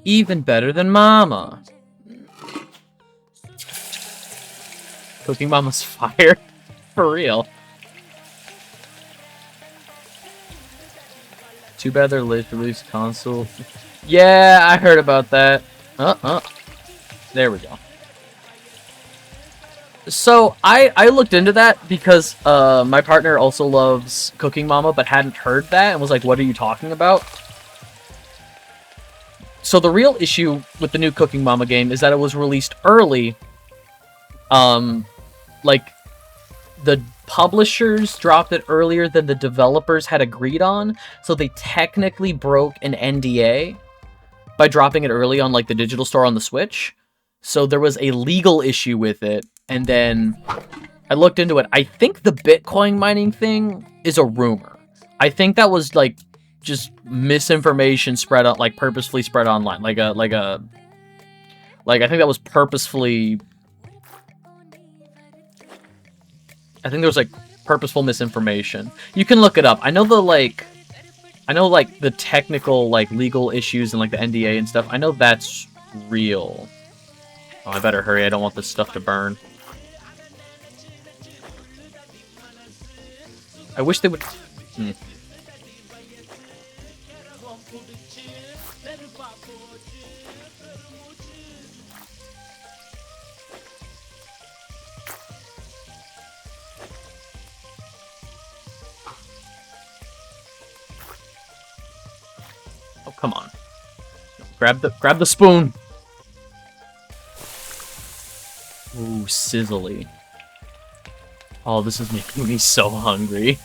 Even better than Mama. Cooking Mama's fire. For real. Too bad they're late to release console. Yeah, I heard about that. There we go. So, I looked into that because my partner also loves Cooking Mama but hadn't heard that and was like, what are you talking about? So the real issue with the new Cooking Mama game is that it was released early. Like, the publishers dropped it earlier than the developers had agreed on, so they technically broke an NDA by dropping it early on, like, the digital store on the Switch. So there was a legal issue with it, and then I looked into it. I think the Bitcoin mining thing is a rumor. I think that was, like, just misinformation spread out, like, purposefully spread online. I think that was purposefully I think there was like purposeful misinformation. You can look it up. I know like the technical like legal issues and like the NDA and stuff. I know that's real. Oh, I better hurry. I don't want this stuff to burn. I wish they would. Oh, come on. Grab the spoon. Ooh, sizzly. Oh, this is making me so hungry.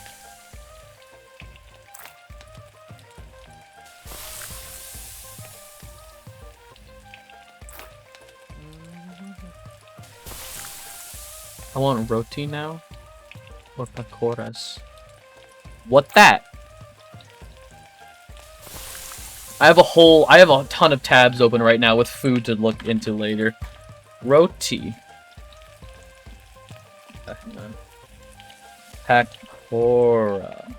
I want roti now. Or pakoras. What that? I have a ton of tabs open right now with food to look into later. Roti. Hang on. Pakora.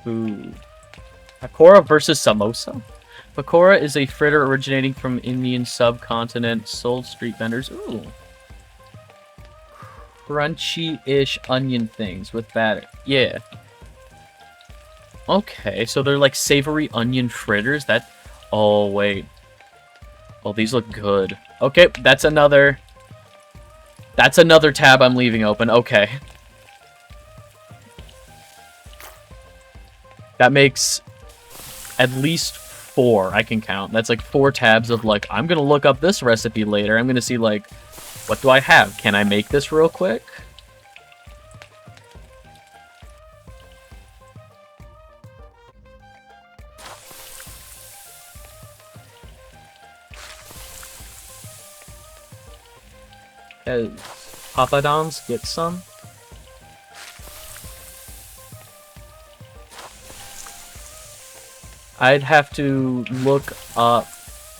Food. Pakora versus samosa? Pakora is a fritter originating from Indian subcontinent, sold street vendors. Ooh. Crunchy-ish onion things with batter. Yeah. Okay, so they're like savory onion fritters. Oh, wait. Oh, these look good. Okay, that's another tab I'm leaving open. Okay. That makes at least 4 I can count. That's like 4 tabs of like, I'm gonna look up this recipe later. I'm gonna see like, what do I have? Can I make this real quick? Papadons, get some. I'd have to look up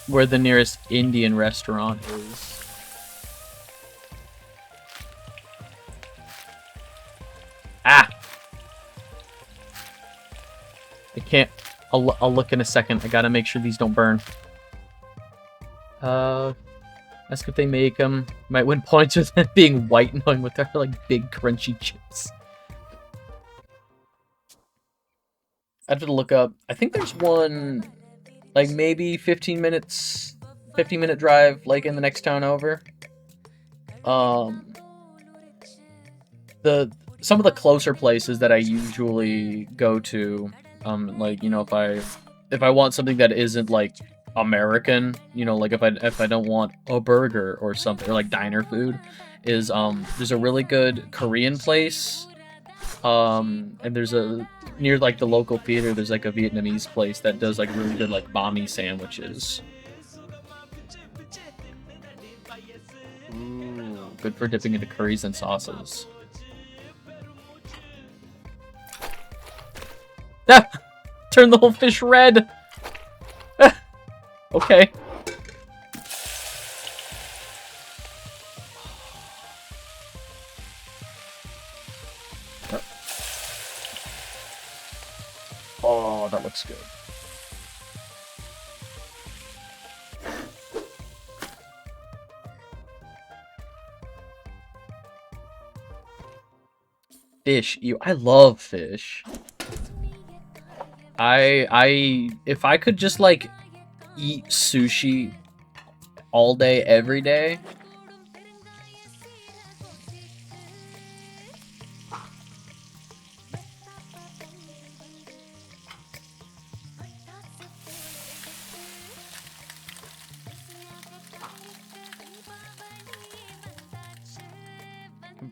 where the nearest Indian restaurant is. Ah! I can't. I'll look in a second. I gotta make sure these don't burn. Ask if they make them. Might win points with them being white, knowing what they're like big crunchy chips. I have to look up. I think there's one, like maybe 15 minutes, 15-minute drive, like in the next town over. Some of the closer places that I usually go to, like, you know, if I want something that isn't like American, you know, like if I don't want a burger or something, or like diner food, is there's a really good Korean place, and there's near like the local theater, there's like a Vietnamese place that does like really good like banh mi sandwiches. Ooh, good for dipping into curries and sauces. Ah! Turn the whole fish red! Ah! Okay. Oh, that looks good. Fish. I love fish. If I could just like eat sushi all day, every day.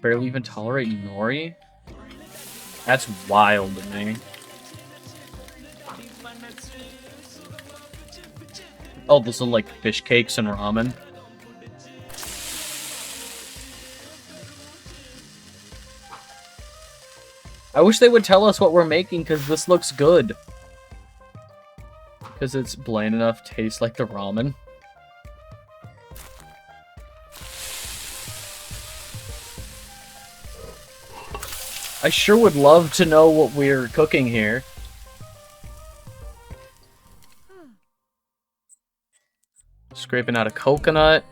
Barely even tolerate nori? That's wild to me. Oh, those are like fish cakes and ramen. I wish they would tell us what we're making, because this looks good. Because it's bland enough, tastes like the ramen. I sure would love to know what we're cooking here. Scraping out a coconut.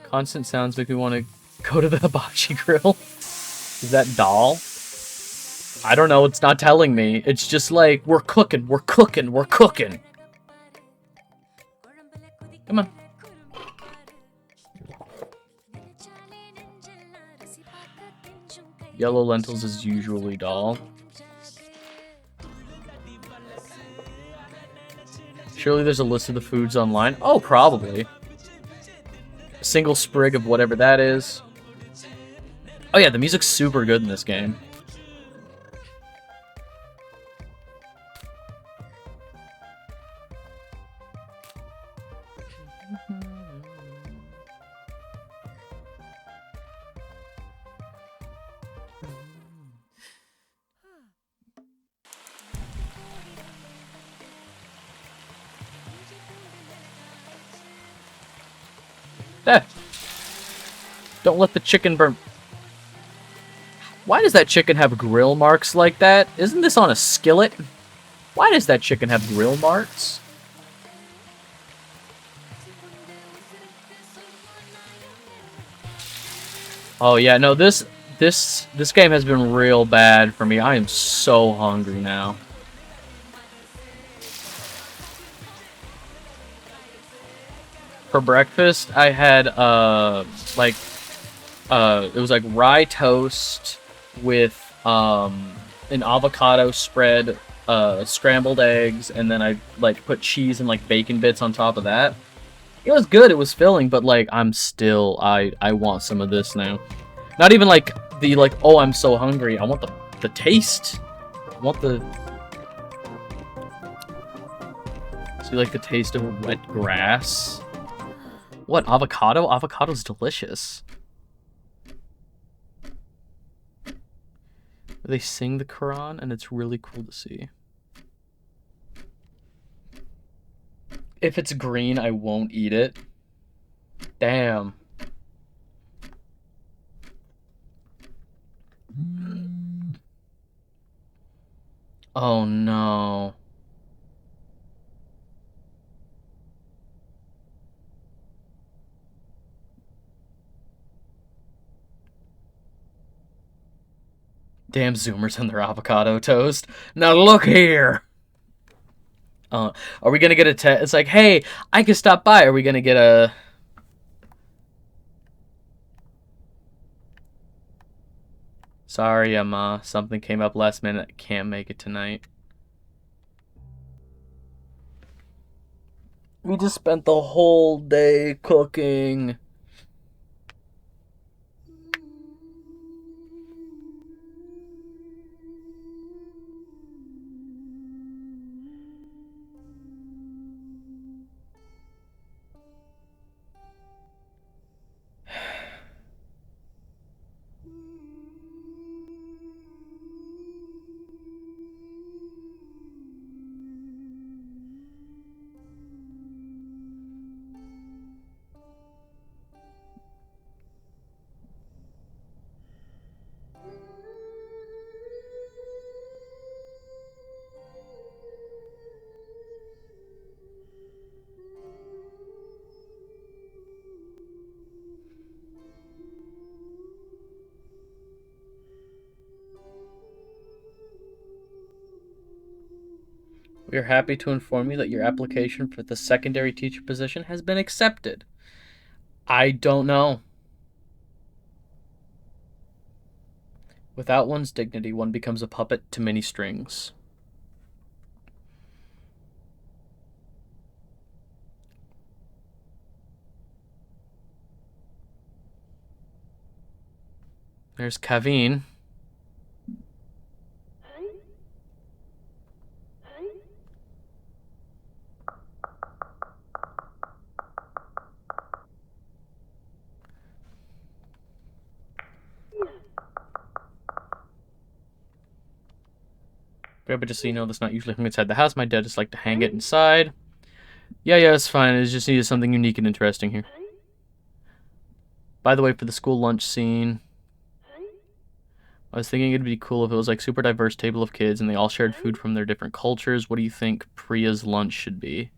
Constant sounds make me want to go to the hibachi grill. Is that doll? I don't know, it's not telling me. It's just like, we're cooking, we're cooking, we're cooking. Come on. Yellow lentils is usually doll. Surely there's a list of the foods online. Oh, probably. A single sprig of whatever that is. Oh yeah, the music's super good in this game. Eh. Don't let the chicken burn. Why does that chicken have grill marks like that? Isn't this on a skillet? Why does that chicken have grill marks? Oh yeah, no, this game has been real bad for me. I am so hungry now. For breakfast, I had it was like rye toast with an avocado spread, scrambled eggs, and then I like put cheese and like bacon bits on top of that. It was good, it was filling, but like I'm still I want some of this now. Not even like the like, oh, I'm so hungry. I want the taste. I want the So you like the taste of wet grass? What, avocado? Avocado's delicious. They sing the Quran, and it's really cool to see. If it's green, I won't eat it. Damn. Oh no. Damn Zoomers and their avocado toast. Now look here. Are we gonna get a text? It's like, hey, I can stop by. Are we gonna get a... Sorry, something came up last minute. I can't make it tonight. We just spent the whole day cooking. We are happy to inform you that your application for the secondary teacher position has been accepted. I don't know. Without one's dignity, one becomes a puppet to many strings. There's Kaveen. But just so you know, that's not usually hung inside the house. My dad just like to hang it inside. Yeah, it's fine. It just needed something unique and interesting here. By the way, for the school lunch scene, I was thinking it'd be cool if it was like super diverse table of kids and they all shared food from their different cultures. What do you think Priya's lunch should be?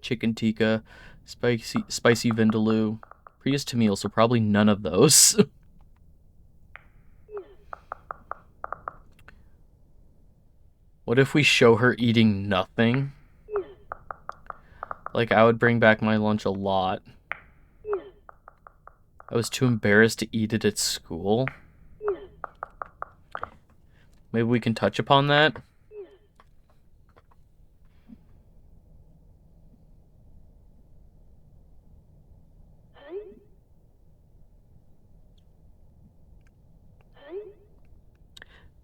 Chicken tikka, spicy vindaloo. Priya's Tamil, so probably none of those. What if we show her eating nothing? Like, I would bring back my lunch a lot. I was too embarrassed to eat it at school. Maybe we can touch upon that.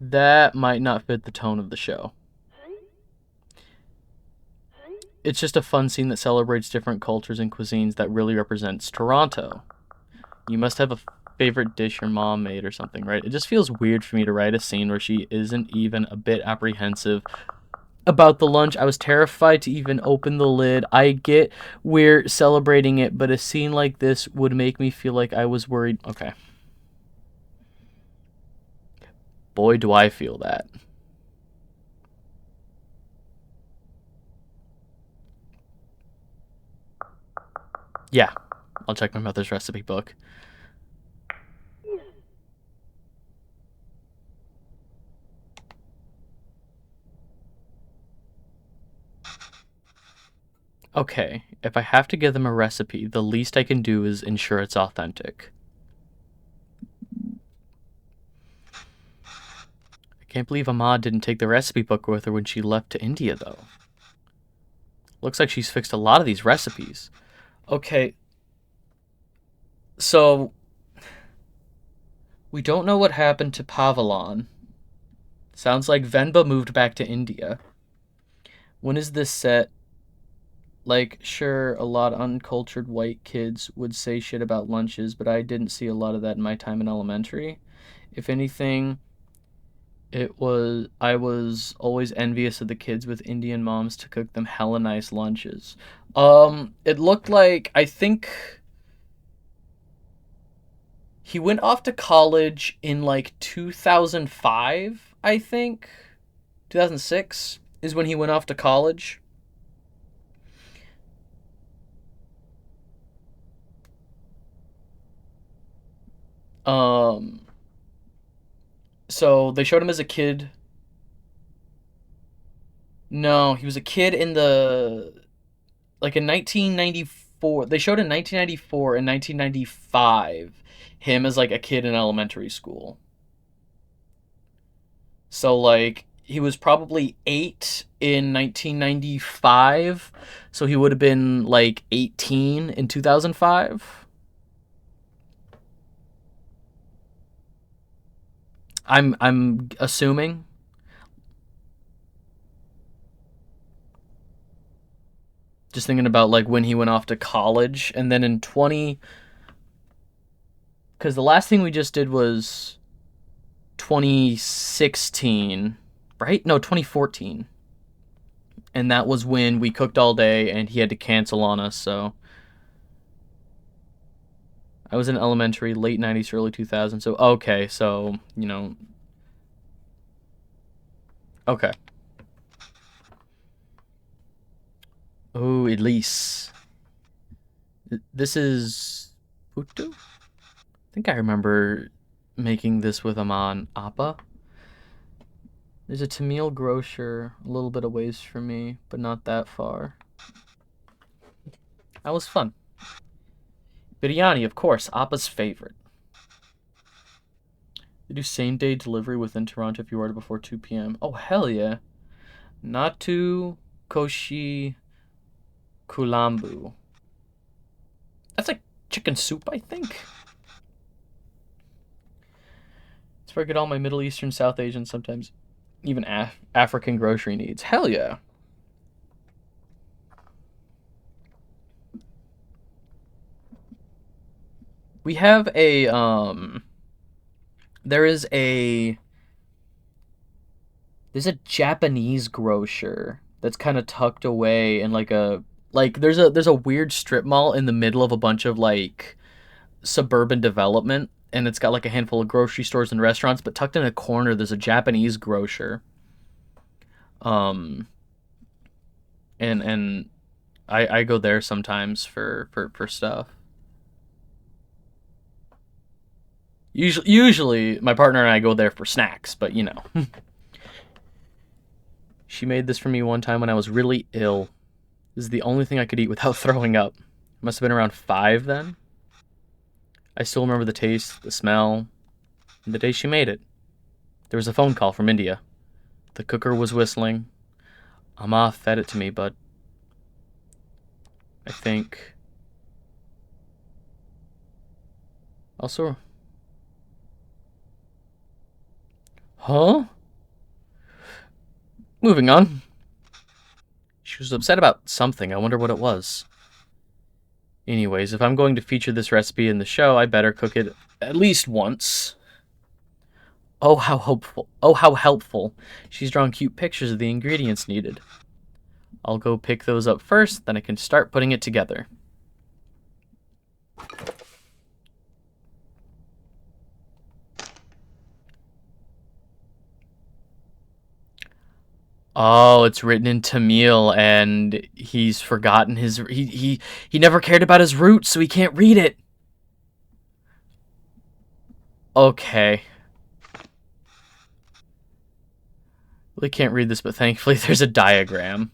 That might not fit the tone of the show. It's just a fun scene that celebrates different cultures and cuisines that really represents Toronto. You must have a favorite dish your mom made or something, right? It just feels weird for me to write a scene where she isn't even a bit apprehensive about the lunch. I was terrified to even open the lid. I get we're celebrating it, but a scene like this would make me feel like I was worried. Okay. Boy, do I feel that. Yeah, I'll check my mother's recipe book. Okay, if I have to give them a recipe, the least I can do is ensure it's authentic. I can't believe Ahmad didn't take the recipe book with her when she left to India, though. Looks like she's fixed a lot of these recipes. Okay, so we don't know what happened to Pavalon. Sounds like Venba moved back to India. When is this set? Like, sure, a lot of uncultured white kids would say shit about lunches, but I didn't see a lot of that in my time in elementary. If anything, I was always envious of the kids with Indian moms to cook them hella nice lunches. It looked like I think he went off to college in like 2005, I think. 2006 is when he went off to college. Um so they showed him as a kid. No, he was a kid in the like in 1994. They showed in 1994 and 1995 him as like a kid in elementary school. So like he was probably 8 in 1995, so he would have been like 18 in 2005. I'm assuming. Just thinking about like when he went off to college and then in 20 cuz the last thing we just did was 2016, right? No, 2014. And that was when we cooked all day and he had to cancel on us, so I was in elementary, late 90s, early 2000s. So okay, so, okay. Oh, Elise. This is Putu? I think I remember making this with Aman Appa. There's a Tamil grocer a little bit of ways from me, but not that far. That was fun. Biryani, of course, Appa's favorite. They do same day delivery within Toronto if you order before 2 p.m. Oh, hell yeah. Natu Koshi Kulambu. That's like chicken soup, I think. It's where I get all my Middle Eastern, South Asian, sometimes even African grocery needs. Hell yeah. We have there's a Japanese grocer that's kind of tucked away in there's a weird strip mall in the middle of a bunch of like suburban development, and it's got like a handful of grocery stores and restaurants, but tucked in a corner there's a Japanese grocer. Um, and I go there sometimes for stuff. Usually my partner and I go there for snacks, but you know. She made this for me one time when I was really ill. This is the only thing I could eat without throwing up. Must have been around 5 then. I still remember the taste, the smell, and the day she made it. There was a phone call from India. The cooker was whistling. Amma fed it to me, but I think also. Huh? Moving on. She was upset about something. I wonder what it was. Anyways, if I'm going to feature this recipe in the show, I better cook it at least once. Oh, how hopeful. Oh, how helpful. She's drawn cute pictures of the ingredients needed. I'll go pick those up first, then I can start putting it together. Oh, it's written in Tamil, and he's forgotten his... He never cared about his roots, so he can't read it. Okay. Really can't read this, but thankfully there's a diagram.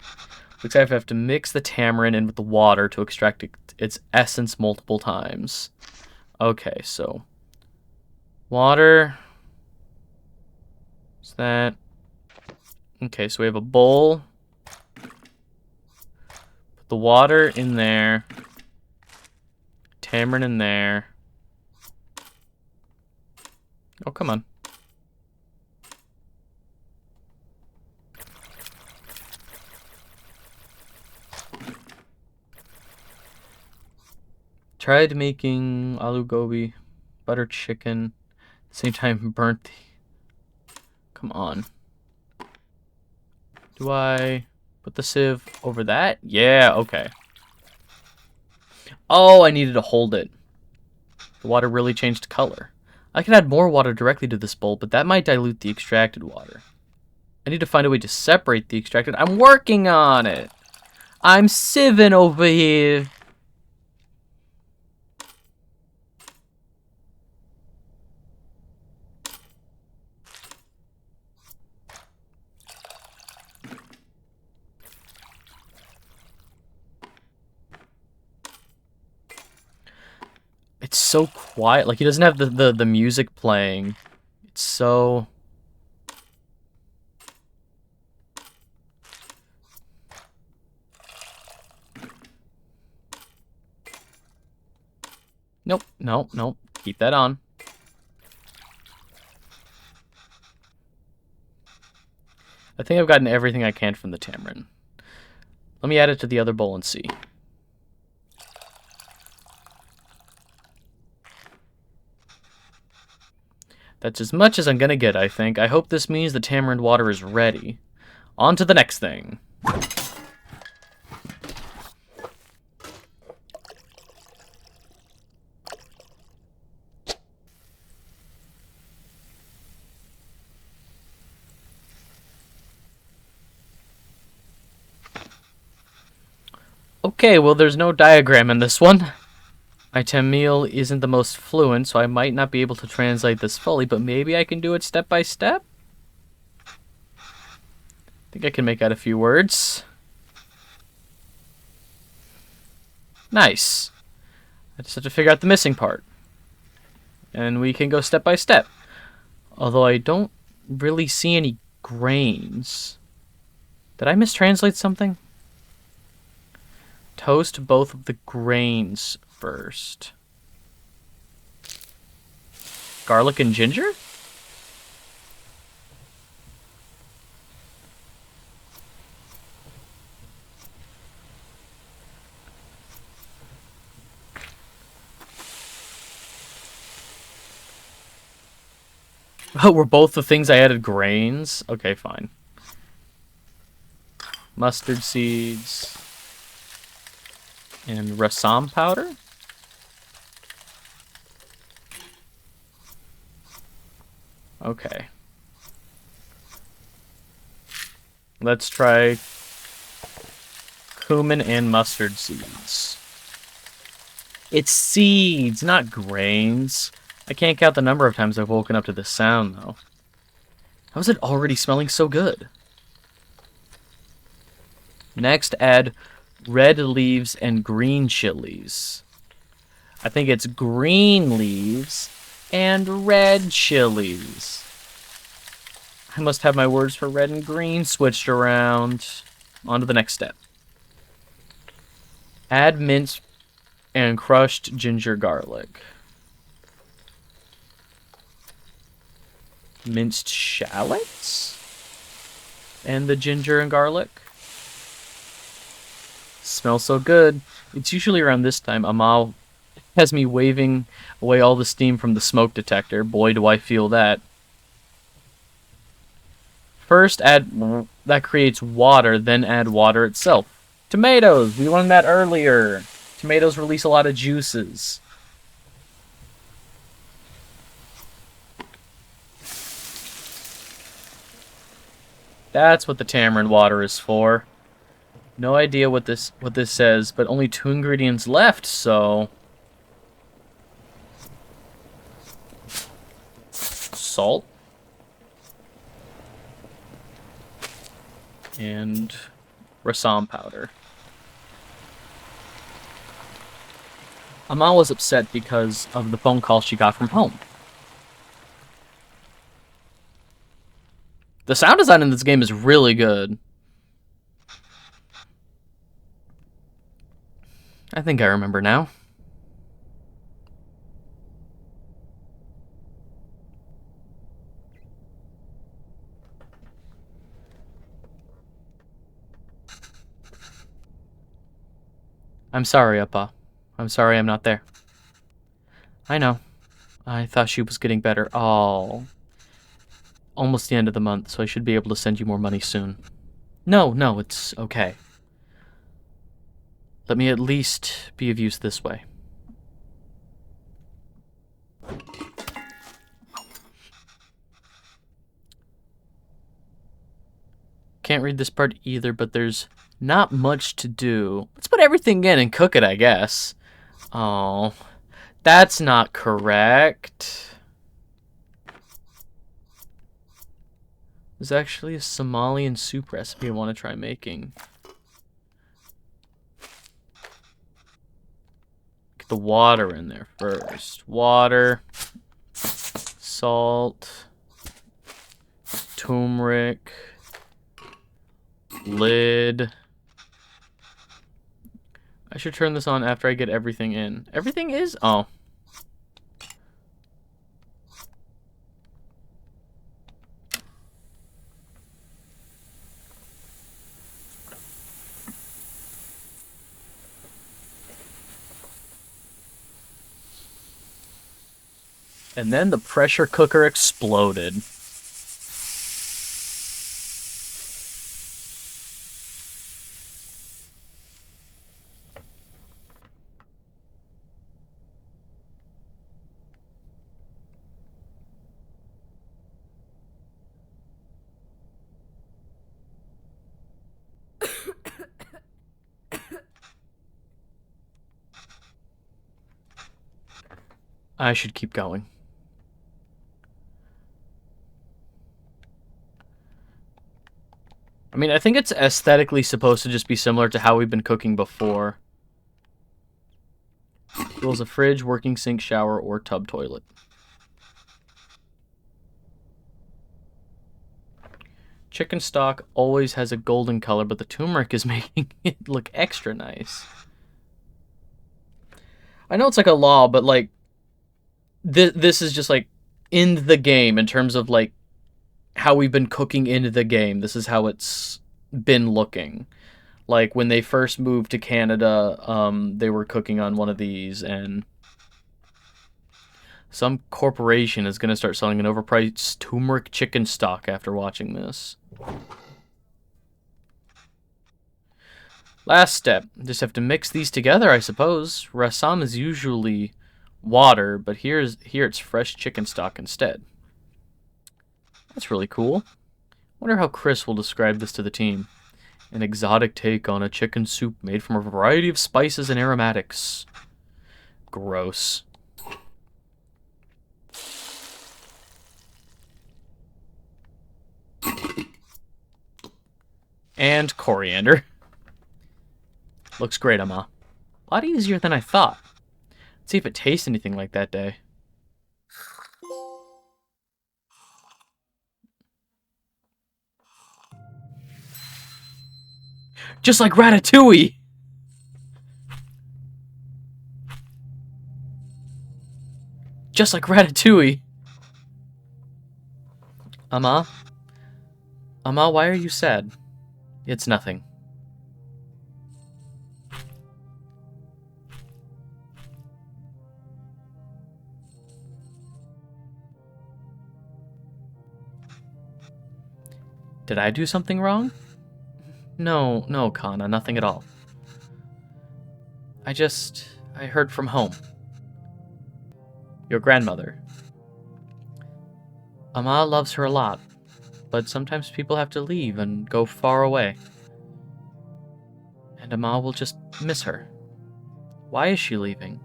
Looks like I have to mix the tamarind in with the water to extract its essence multiple times. Okay, so... water... what's that? Okay, so we have a bowl. Put the water in there. Tamarind in there. Oh, come on. Tried making aloo gobi, butter chicken. At the same time, burnt the... Come on. Do I put the sieve over that? Yeah, okay. Oh, I needed to hold it. The water really changed color. I can add more water directly to this bowl, but that might dilute the extracted water. I need to find a way to separate the extracted... I'm working on it! I'm sieving over here! It's so quiet. Like, he doesn't have the music playing. It's so... Nope, nope, nope. Keep that on. I think I've gotten everything I can from the tamarind. Let me add it to the other bowl and see. That's as much as I'm gonna get, I think. I hope this means the tamarind water is ready. On to the next thing. Okay, well, there's no diagram in this one. My Tamil isn't the most fluent, so I might not be able to translate this fully, but maybe I can do it step by step? I think I can make out a few words. Nice. I just have to figure out the missing part. And we can go step by step. Although I don't really see any grains. Did I mistranslate something? Toast both of the grains first. Garlic and ginger? Oh, were both the things I added grains? Okay, fine. Mustard seeds. And rasam powder? Okay. Let's try cumin and mustard seeds. It's seeds, not grains. I can't count the number of times I've woken up to this sound, though. How is it already smelling so good? Next, add red leaves and green chilies. I think it's green leaves and red chilies. I must have my words for red and green switched around. On to the next step. Add minced and crushed ginger garlic. Minced shallots? And the ginger and garlic? Smells so good. It's usually around this time Amal has me waving away all the steam from the smoke detector. Boy, do I feel that. First, that creates water, then add water itself. Tomatoes! We learned that earlier. Tomatoes release a lot of juices. That's what the tamarind water is for. No idea what this says, but only 2 ingredients left, so... Salt. And rasam powder. Amal was upset because of the phone call she got from home. The sound design in this game is really good. I think I remember now. I'm sorry, Appa. I'm sorry I'm not there. I know. I thought she was getting better. Oh. Almost the end of the month, so I should be able to send you more money soon. No, it's okay. Let me at least be of use this way. Can't read this part either, but there's not much to do. Let's put everything in and cook it, I guess. Oh, that's not correct. There's actually a Somalian soup recipe I want to try making. Get the water in there first. Water, salt, turmeric, lid. I should turn this on after I get everything in. Everything is? Oh. And then the pressure cooker exploded. I should keep going. I mean, I think it's aesthetically supposed to just be similar to how we've been cooking before. Tools: a fridge, working sink, shower, or tub toilet. Chicken stock always has a golden color, but the turmeric is making it look extra nice. I know it's like a law, but like, this is just like in the game in terms of like how we've been cooking into the game. This is how it's been looking. Like when they first moved to Canada, they were cooking on one of these, and some corporation is going to start selling an overpriced turmeric chicken stock after watching this. Last step. Just have to mix these together, I suppose. Rasam is usually water, but here it's fresh chicken stock instead. That's really cool. Wonder how Chris will describe this to the team. An exotic take on a chicken soup made from a variety of spices and aromatics. Gross. And coriander. Looks great, Amma. A lot easier than I thought. Let's see if it tastes anything like that day. Just like Ratatouille! Just like Ratatouille! Amma? Amma, why are you sad? It's nothing. Did I do something wrong? No, Kana, nothing at all. I heard from home. Your grandmother. Amma loves her a lot, but sometimes people have to leave and go far away. And Amma will just miss her. Why is she leaving?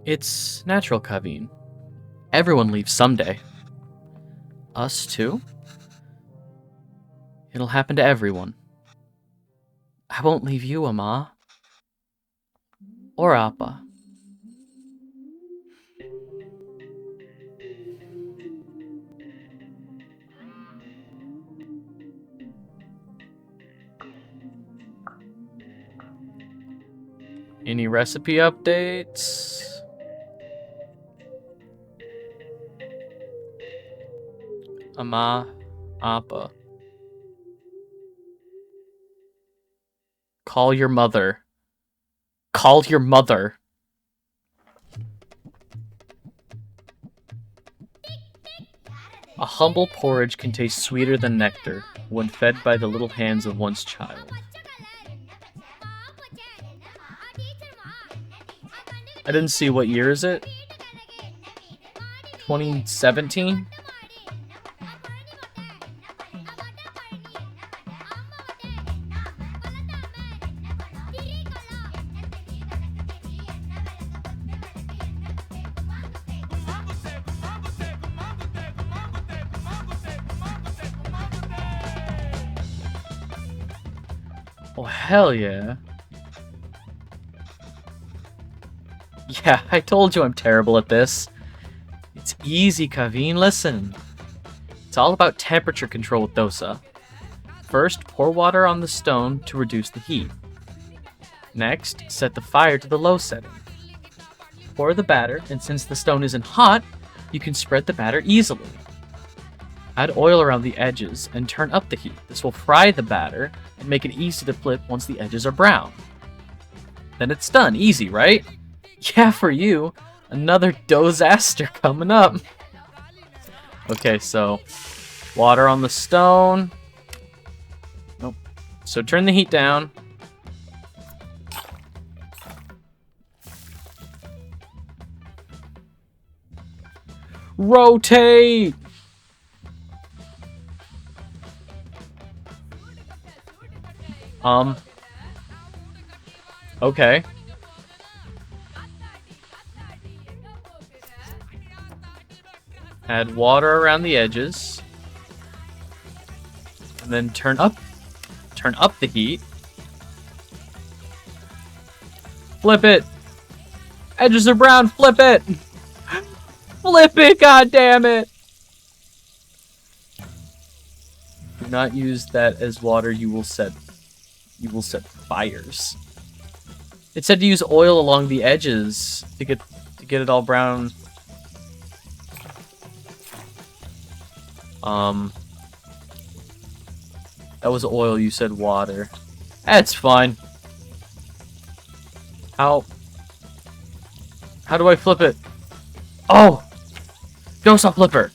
It's natural, Kaveen. Everyone leaves someday. Us too? It'll happen to everyone. I won't leave you, Amma. Or Appa. Any recipe updates? Amma, Appa. Call your mother. Call your mother. A humble porridge can taste sweeter than nectar when fed by the little hands of one's child. I didn't see, what year is it? 2017? Oh, hell yeah. Yeah, I told you I'm terrible at this. It's easy, Kaveen, listen. It's all about temperature control with dosa. First, pour water on the stone to reduce the heat. Next, set the fire to the low setting. Pour the batter, and since the stone isn't hot, you can spread the batter easily. Add oil around the edges and turn up the heat. This will fry the batter and make it easy to flip once the edges are brown. Then it's done. Easy, right? Yeah, for you. Another disaster coming up. Okay, so water on the stone. Nope. So turn the heat down. Rotate! Okay. Add water around the edges. And then turn up the heat. Flip it. Edges are brown, flip it. Flip it, god damn it. Do not use that as water, you will set fires. It said to use oil along the edges to get it all brown. That was oil, you said water. That's fine. How do I flip it? Oh! Dosa flipper!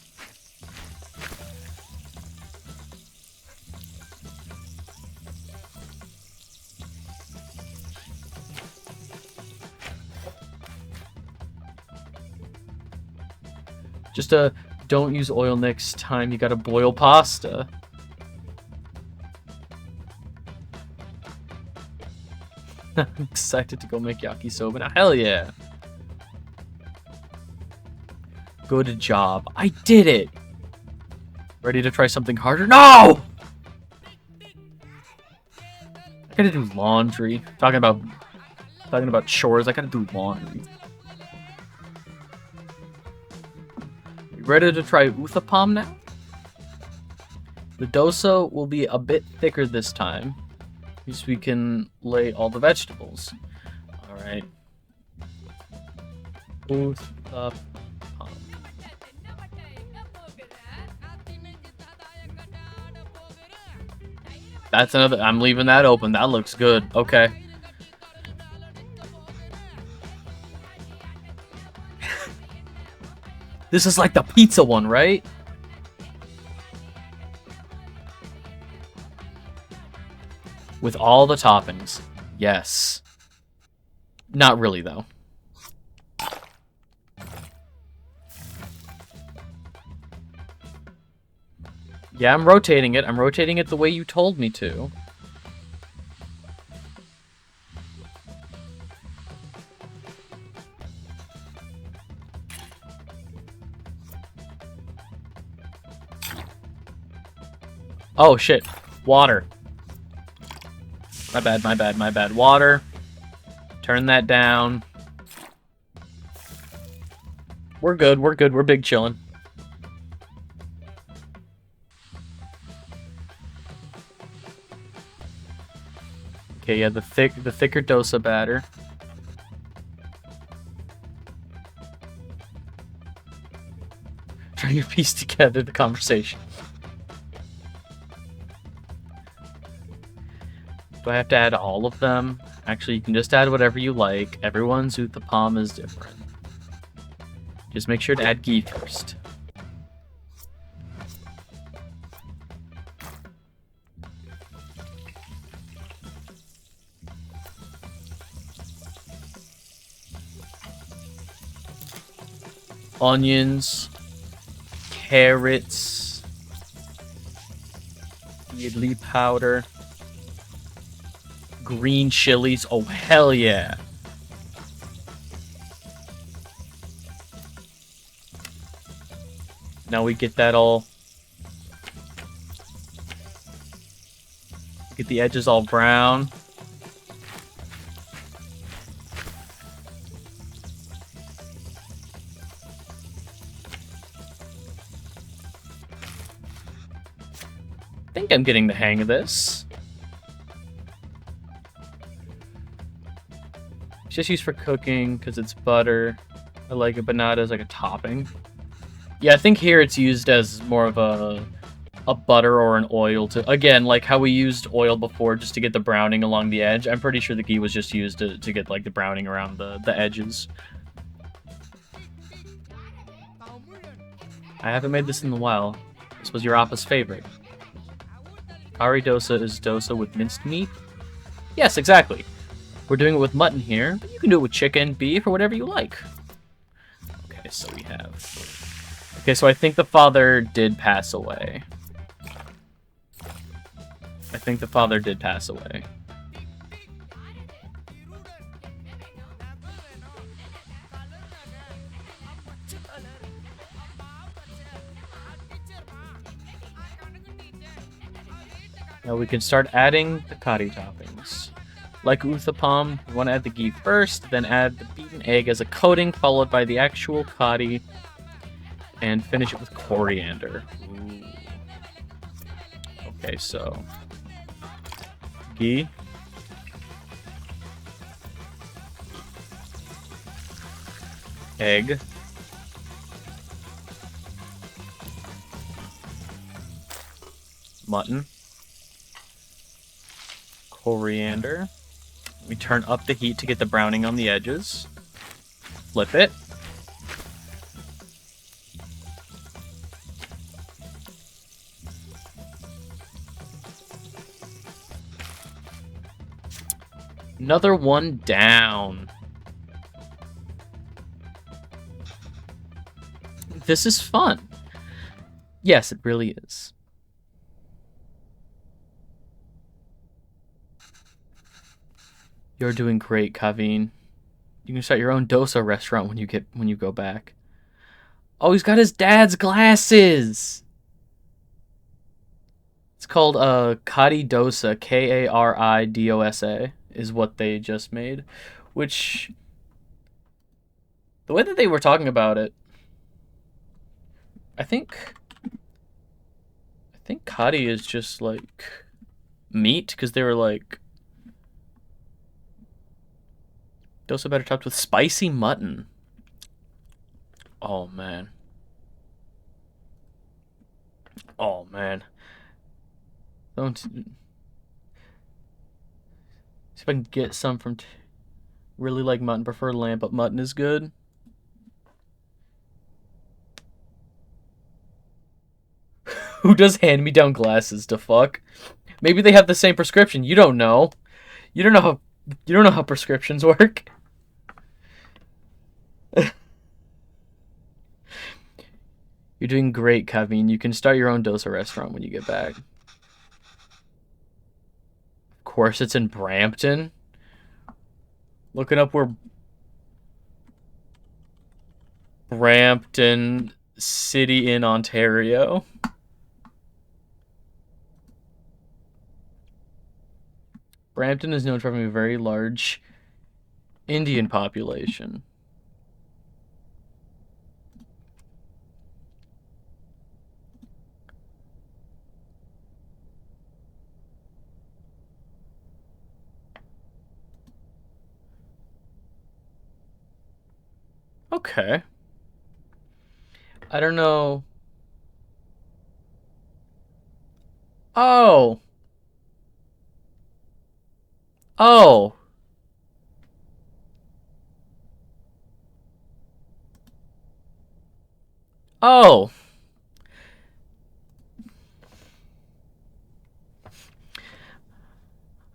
Just don't use oil next time you gotta boil pasta. I'm excited to go make yakisoba now. Hell yeah. Good job. I did it! Ready to try something harder? No! I gotta do laundry. Talking about chores, I gotta do laundry. You ready to try uthapam now? The dosa will be a bit thicker this time, so we can lay all the vegetables. Alright. Uthapam. That's another... I'm leaving that open. That looks good. Okay. This is like the pizza one, right? With all the toppings. Yes. Not really, though. Yeah, I'm rotating it. I'm rotating it the way you told me to. Oh, shit. Water. My bad, my bad, my bad. Water. Turn that down. We're good, we're good. We're big chillin'. Okay, yeah, the thicker dosa batter. Trying to piece together the conversation. Do I have to add all of them? Actually, you can just add whatever you like. Everyone's uthapam is different. Just make sure to add ghee first. Onions, carrots, idli powder, green chilies. Oh, hell yeah. Now we get that all... Get the edges all brown. I think I'm getting the hang of this. It's just used for cooking because it's butter. I like it, but not as like a topping. Yeah, I think here it's used as more of a butter or an oil to... Again, like how we used oil before just to get the browning along the edge. I'm pretty sure the ghee was just used to get like the browning around the edges. I haven't made this in a while. This was your Appa's favorite. Kari dosa is dosa with minced meat? Yes, exactly. We're doing it with mutton here, but you can do it with chicken, beef, or whatever you like. Okay, so we have... Okay, so I think the father did pass away. I think the father did pass away. Now we can start adding the kari toppings. Like uthapam, we want to add the ghee first, then add the beaten egg as a coating, followed by the actual kari, and finish it with coriander. Ooh. Okay, so ghee, egg, mutton, coriander. We turn up the heat to get the browning on the edges. Flip it. Another one down. This is fun. Yes, it really is. You're doing great, Kaveen. You can start your own dosa restaurant when you go back. Oh, he's got his dad's glasses. It's called Kari Dosa, Karidosa, is what they just made. Which, the way that they were talking about it, I think Kari is just like meat, because they were like dosa better topped with spicy mutton. Oh man. Oh man. Don't see if I can get some from. Really like mutton, prefer lamb, but mutton is good. Who does hand-me-down glasses to fuck? Maybe they have the same prescription. You don't know. You don't know how prescriptions work. You're doing great, Kaveen. You can start your own dosa restaurant when you get back. Of course, it's in Brampton. Looking up where Brampton City in Ontario. Brampton is known for having a very large Indian population. Okay. I don't know. Oh. Oh. Oh.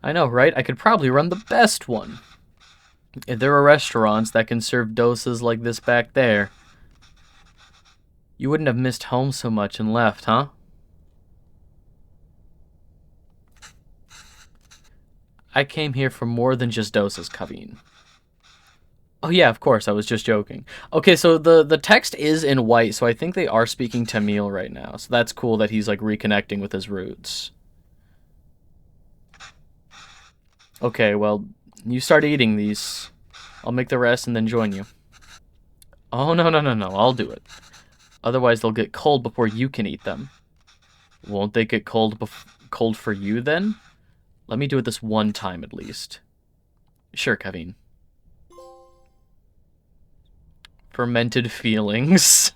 I know, right? I could probably run the best one. If there are restaurants that can serve dosas like this back there, you wouldn't have missed home so much and left, huh? I came here for more than just dosas, Kaveen. Oh yeah, of course, I was just joking. Okay, so the text is in white, so I think they are speaking Tamil right now. So that's cool that he's like reconnecting with his roots. Okay, well, you start eating these. I'll make the rest and then join you. Oh, no, no, no, no, I'll do it. Otherwise, they'll get cold before you can eat them. Won't they get cold for you then? Let me do it this one time at least. Sure, Kaveen. Fermented feelings.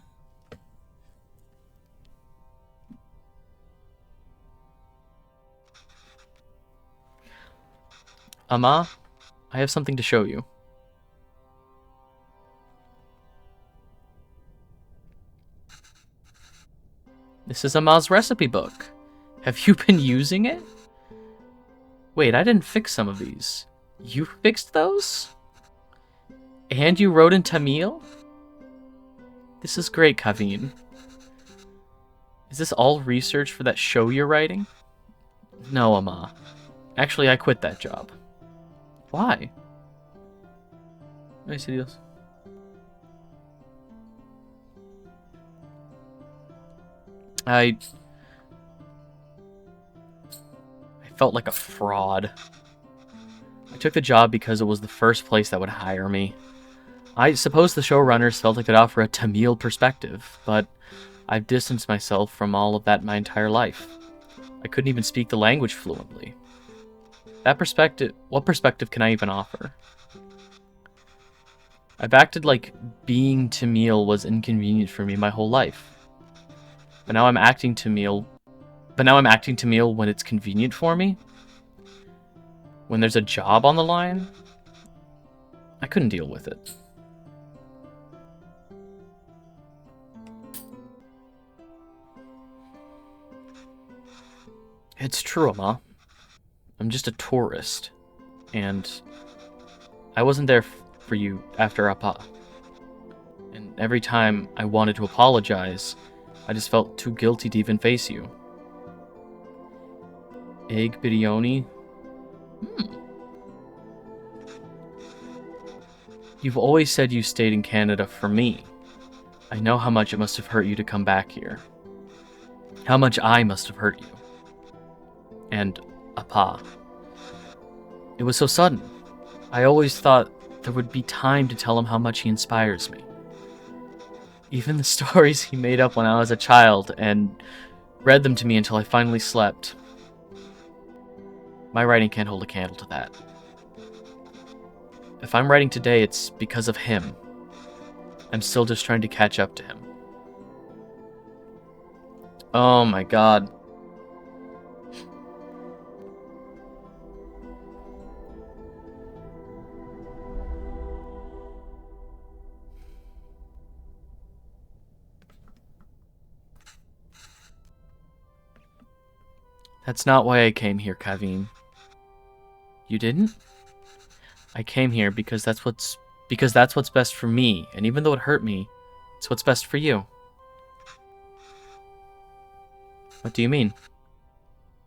Ama, I have something to show you. This is Ama's recipe book. Have you been using it? Wait, I didn't fix some of these. You fixed those? And you wrote in Tamil? This is great, Kaveen. Is this all research for that show you're writing? No, Ama. Actually, I quit that job. Why? Nice videos. I felt like a fraud. I took the job because it was the first place that would hire me. I suppose the showrunners felt I could offer a Tamil perspective, but I've distanced myself from all of that my entire life. I couldn't even speak the language fluently. What perspective can I even offer? I've acted like being Tamil was inconvenient for me my whole life. But now I'm acting Tamil when it's convenient for me? When there's a job on the line? I couldn't deal with it. It's true, Ama. I'm just a tourist. And I wasn't there for you after Appa. And every time I wanted to apologize, I just felt too guilty to even face you. Egg biryani? You've always said you stayed in Canada for me. I know how much it must have hurt you to come back here. How much I must have hurt you. And Appa. It was so sudden. I always thought there would be time to tell him how much he inspires me. Even the stories he made up when I was a child and read them to me until I finally slept. My writing can't hold a candle to that. If I'm writing today, it's because of him. I'm still just trying to catch up to him. Oh my god. That's not why I came here, Kaveen. You didn't? I came here because that's what's best for me, and even though it hurt me, it's what's best for you. What do you mean?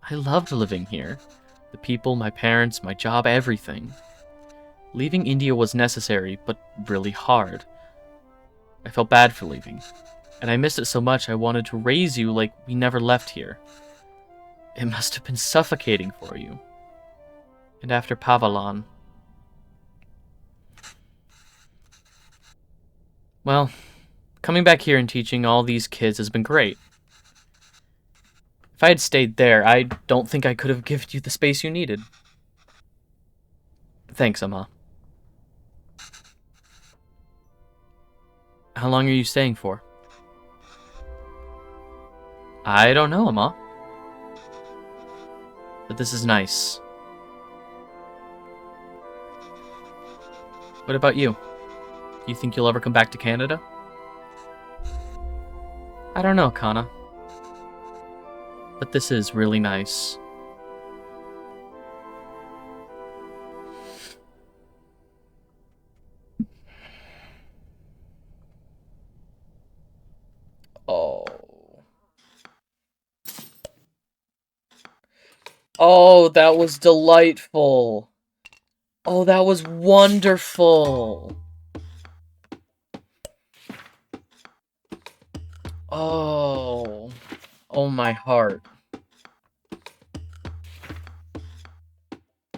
I loved living here. The people, my parents, my job, everything. Leaving India was necessary, but really hard. I felt bad for leaving, and I missed it so much I wanted to raise you like we never left here. It must have been suffocating for you. And after Pavalan... Well, coming back here and teaching all these kids has been great. If I had stayed there, I don't think I could have given you the space you needed. Thanks, Amma. How long are you staying for? I don't know, Amma. But this is nice. What about you? You think you'll ever come back to Canada? I don't know, Kana. But this is really nice. Oh. Oh, that was delightful. Oh, that was wonderful. Oh. Oh, my heart. I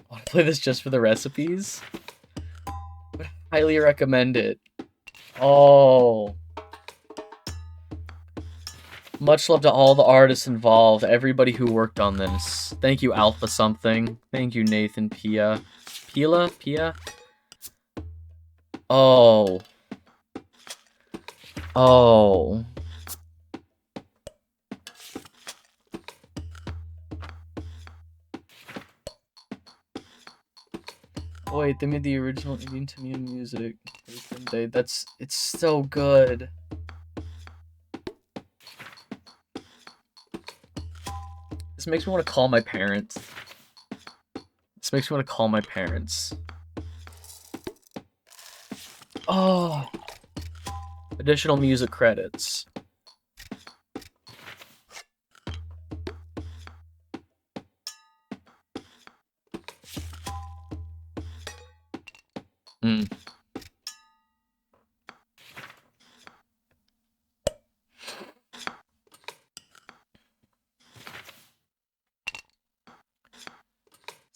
want to play this just for the recipes. I would highly recommend it. Oh. Much love to all the artists involved, everybody who worked on this. Thank you, Alpha something. Thank you, Nathan Pia. Pia? Oh. Oh. Oh, wait, they made the original Indian Tamiya music. It's so good. This makes me want to call my parents. Oh. Additional music credits.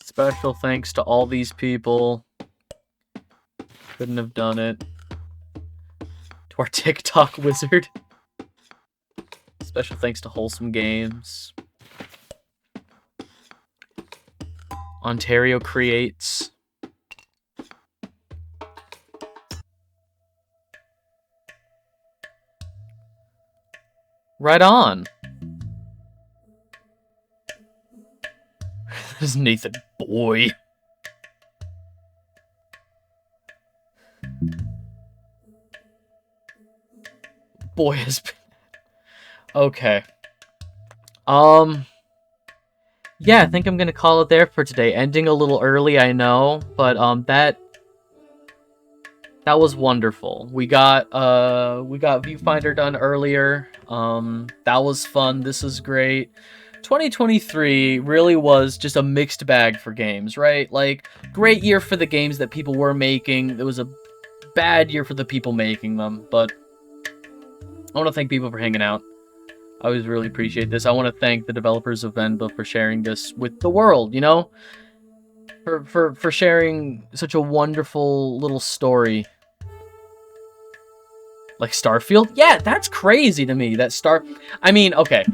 Special thanks to all these people. Couldn't have done it. To our TikTok wizard. Special thanks to Wholesome Games. Ontario Creates. Right on. This is Nathan Boy. Boy has been... Okay. Yeah, I think I'm gonna call it there for today. Ending a little early, I know, but That was wonderful. We got Viewfinder done earlier. That was fun. This is great. 2023 really was just a mixed bag for games, right? Like, great year for the games that people were making. It was a bad year for the people making them, but I want to thank people for hanging out. I always really appreciate this. I want to thank the developers of Venba for sharing this with the world, you know? For sharing such a wonderful little story. Like Starfield? Yeah, that's crazy to me. I mean, okay.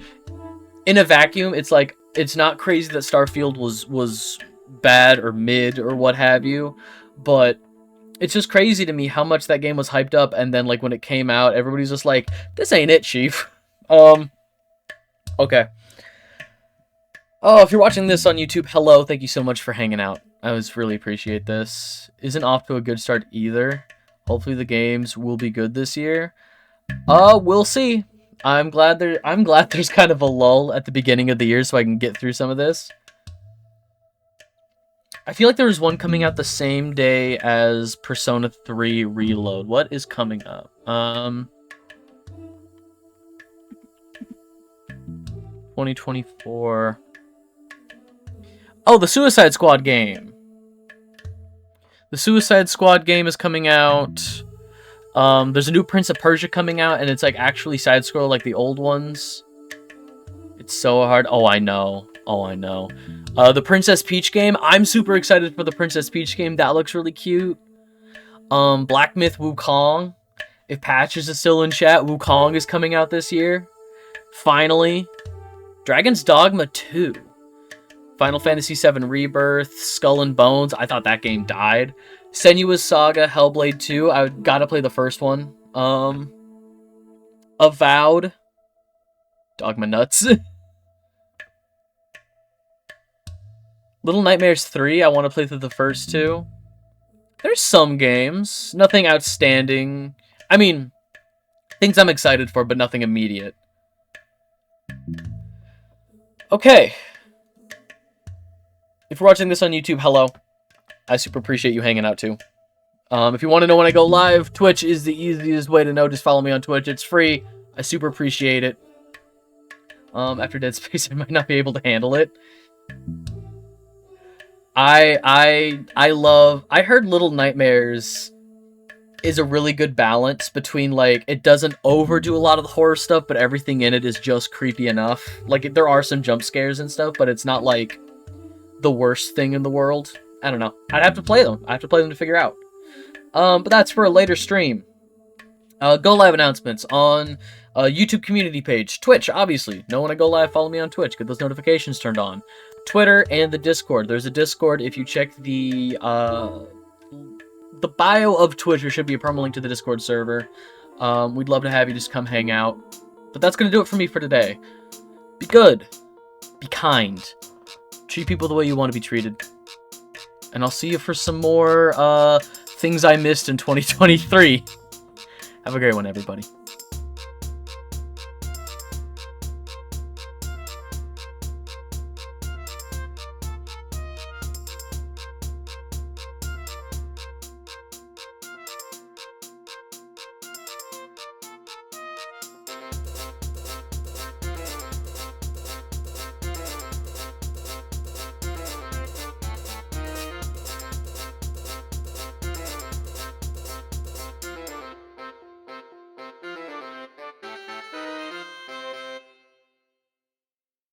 In a vacuum, it's like, it's not crazy that Starfield was bad or mid or what have you, but it's just crazy to me how much that game was hyped up, and then, like, when it came out, everybody's just like, this ain't it, Chief. Okay. Oh, if you're watching this on YouTube, hello, thank you so much for hanging out. I always really appreciate this. Isn't off to a good start either. Hopefully the games will be good this year. We'll see. I'm glad there's kind of a lull at the beginning of the year so I can get through some of this. I feel like there was one coming out the same day as Persona 3 Reload. What is coming up? 2024. Oh, the Suicide Squad game. The Suicide Squad game is coming out. There's a new Prince of Persia coming out, and it's like actually side scroll like the old ones. It's so hard. Oh, I know. The Princess Peach game. I'm super excited for the Princess Peach game. That looks really cute. Black Myth Wukong. If Patches is still in chat, Wukong is coming out this year. Finally. Dragon's Dogma 2. Final Fantasy VII Rebirth. Skull and Bones. I thought that game died. Senua's Saga, Hellblade 2. I gotta play the first one. Avowed. Dogma Nuts. Little Nightmares 3. I want to play through the first two. There's some games. Nothing outstanding. I mean, things I'm excited for, but nothing immediate. Okay. If you're watching this on YouTube, hello. I super appreciate you hanging out too. If you want to know when I go live, Twitch is the easiest way to know. Just follow me on Twitch. It's free. I super appreciate it. After Dead Space, I might not be able to handle it. I heard Little Nightmares is a really good balance between, like, it doesn't overdo a lot of the horror stuff, but everything in it is just creepy enough. Like, there are some jump scares and stuff, but it's not, like, the worst thing in the world. I don't know. I'd have to play them. I have to play them to figure out. But that's for a later stream. Go live announcements on YouTube community page. Twitch, obviously. Know when I go live, follow me on Twitch. Get those notifications turned on. Twitter and the Discord. There's a Discord. If you check the bio of Twitch, there should be a permalink to the Discord server. We'd love to have you just come hang out. But that's going to do it for me for today. Be good. Be kind. Treat people the way you want to be treated. And I'll see you for some more things I missed in 2023. Have a great one, everybody.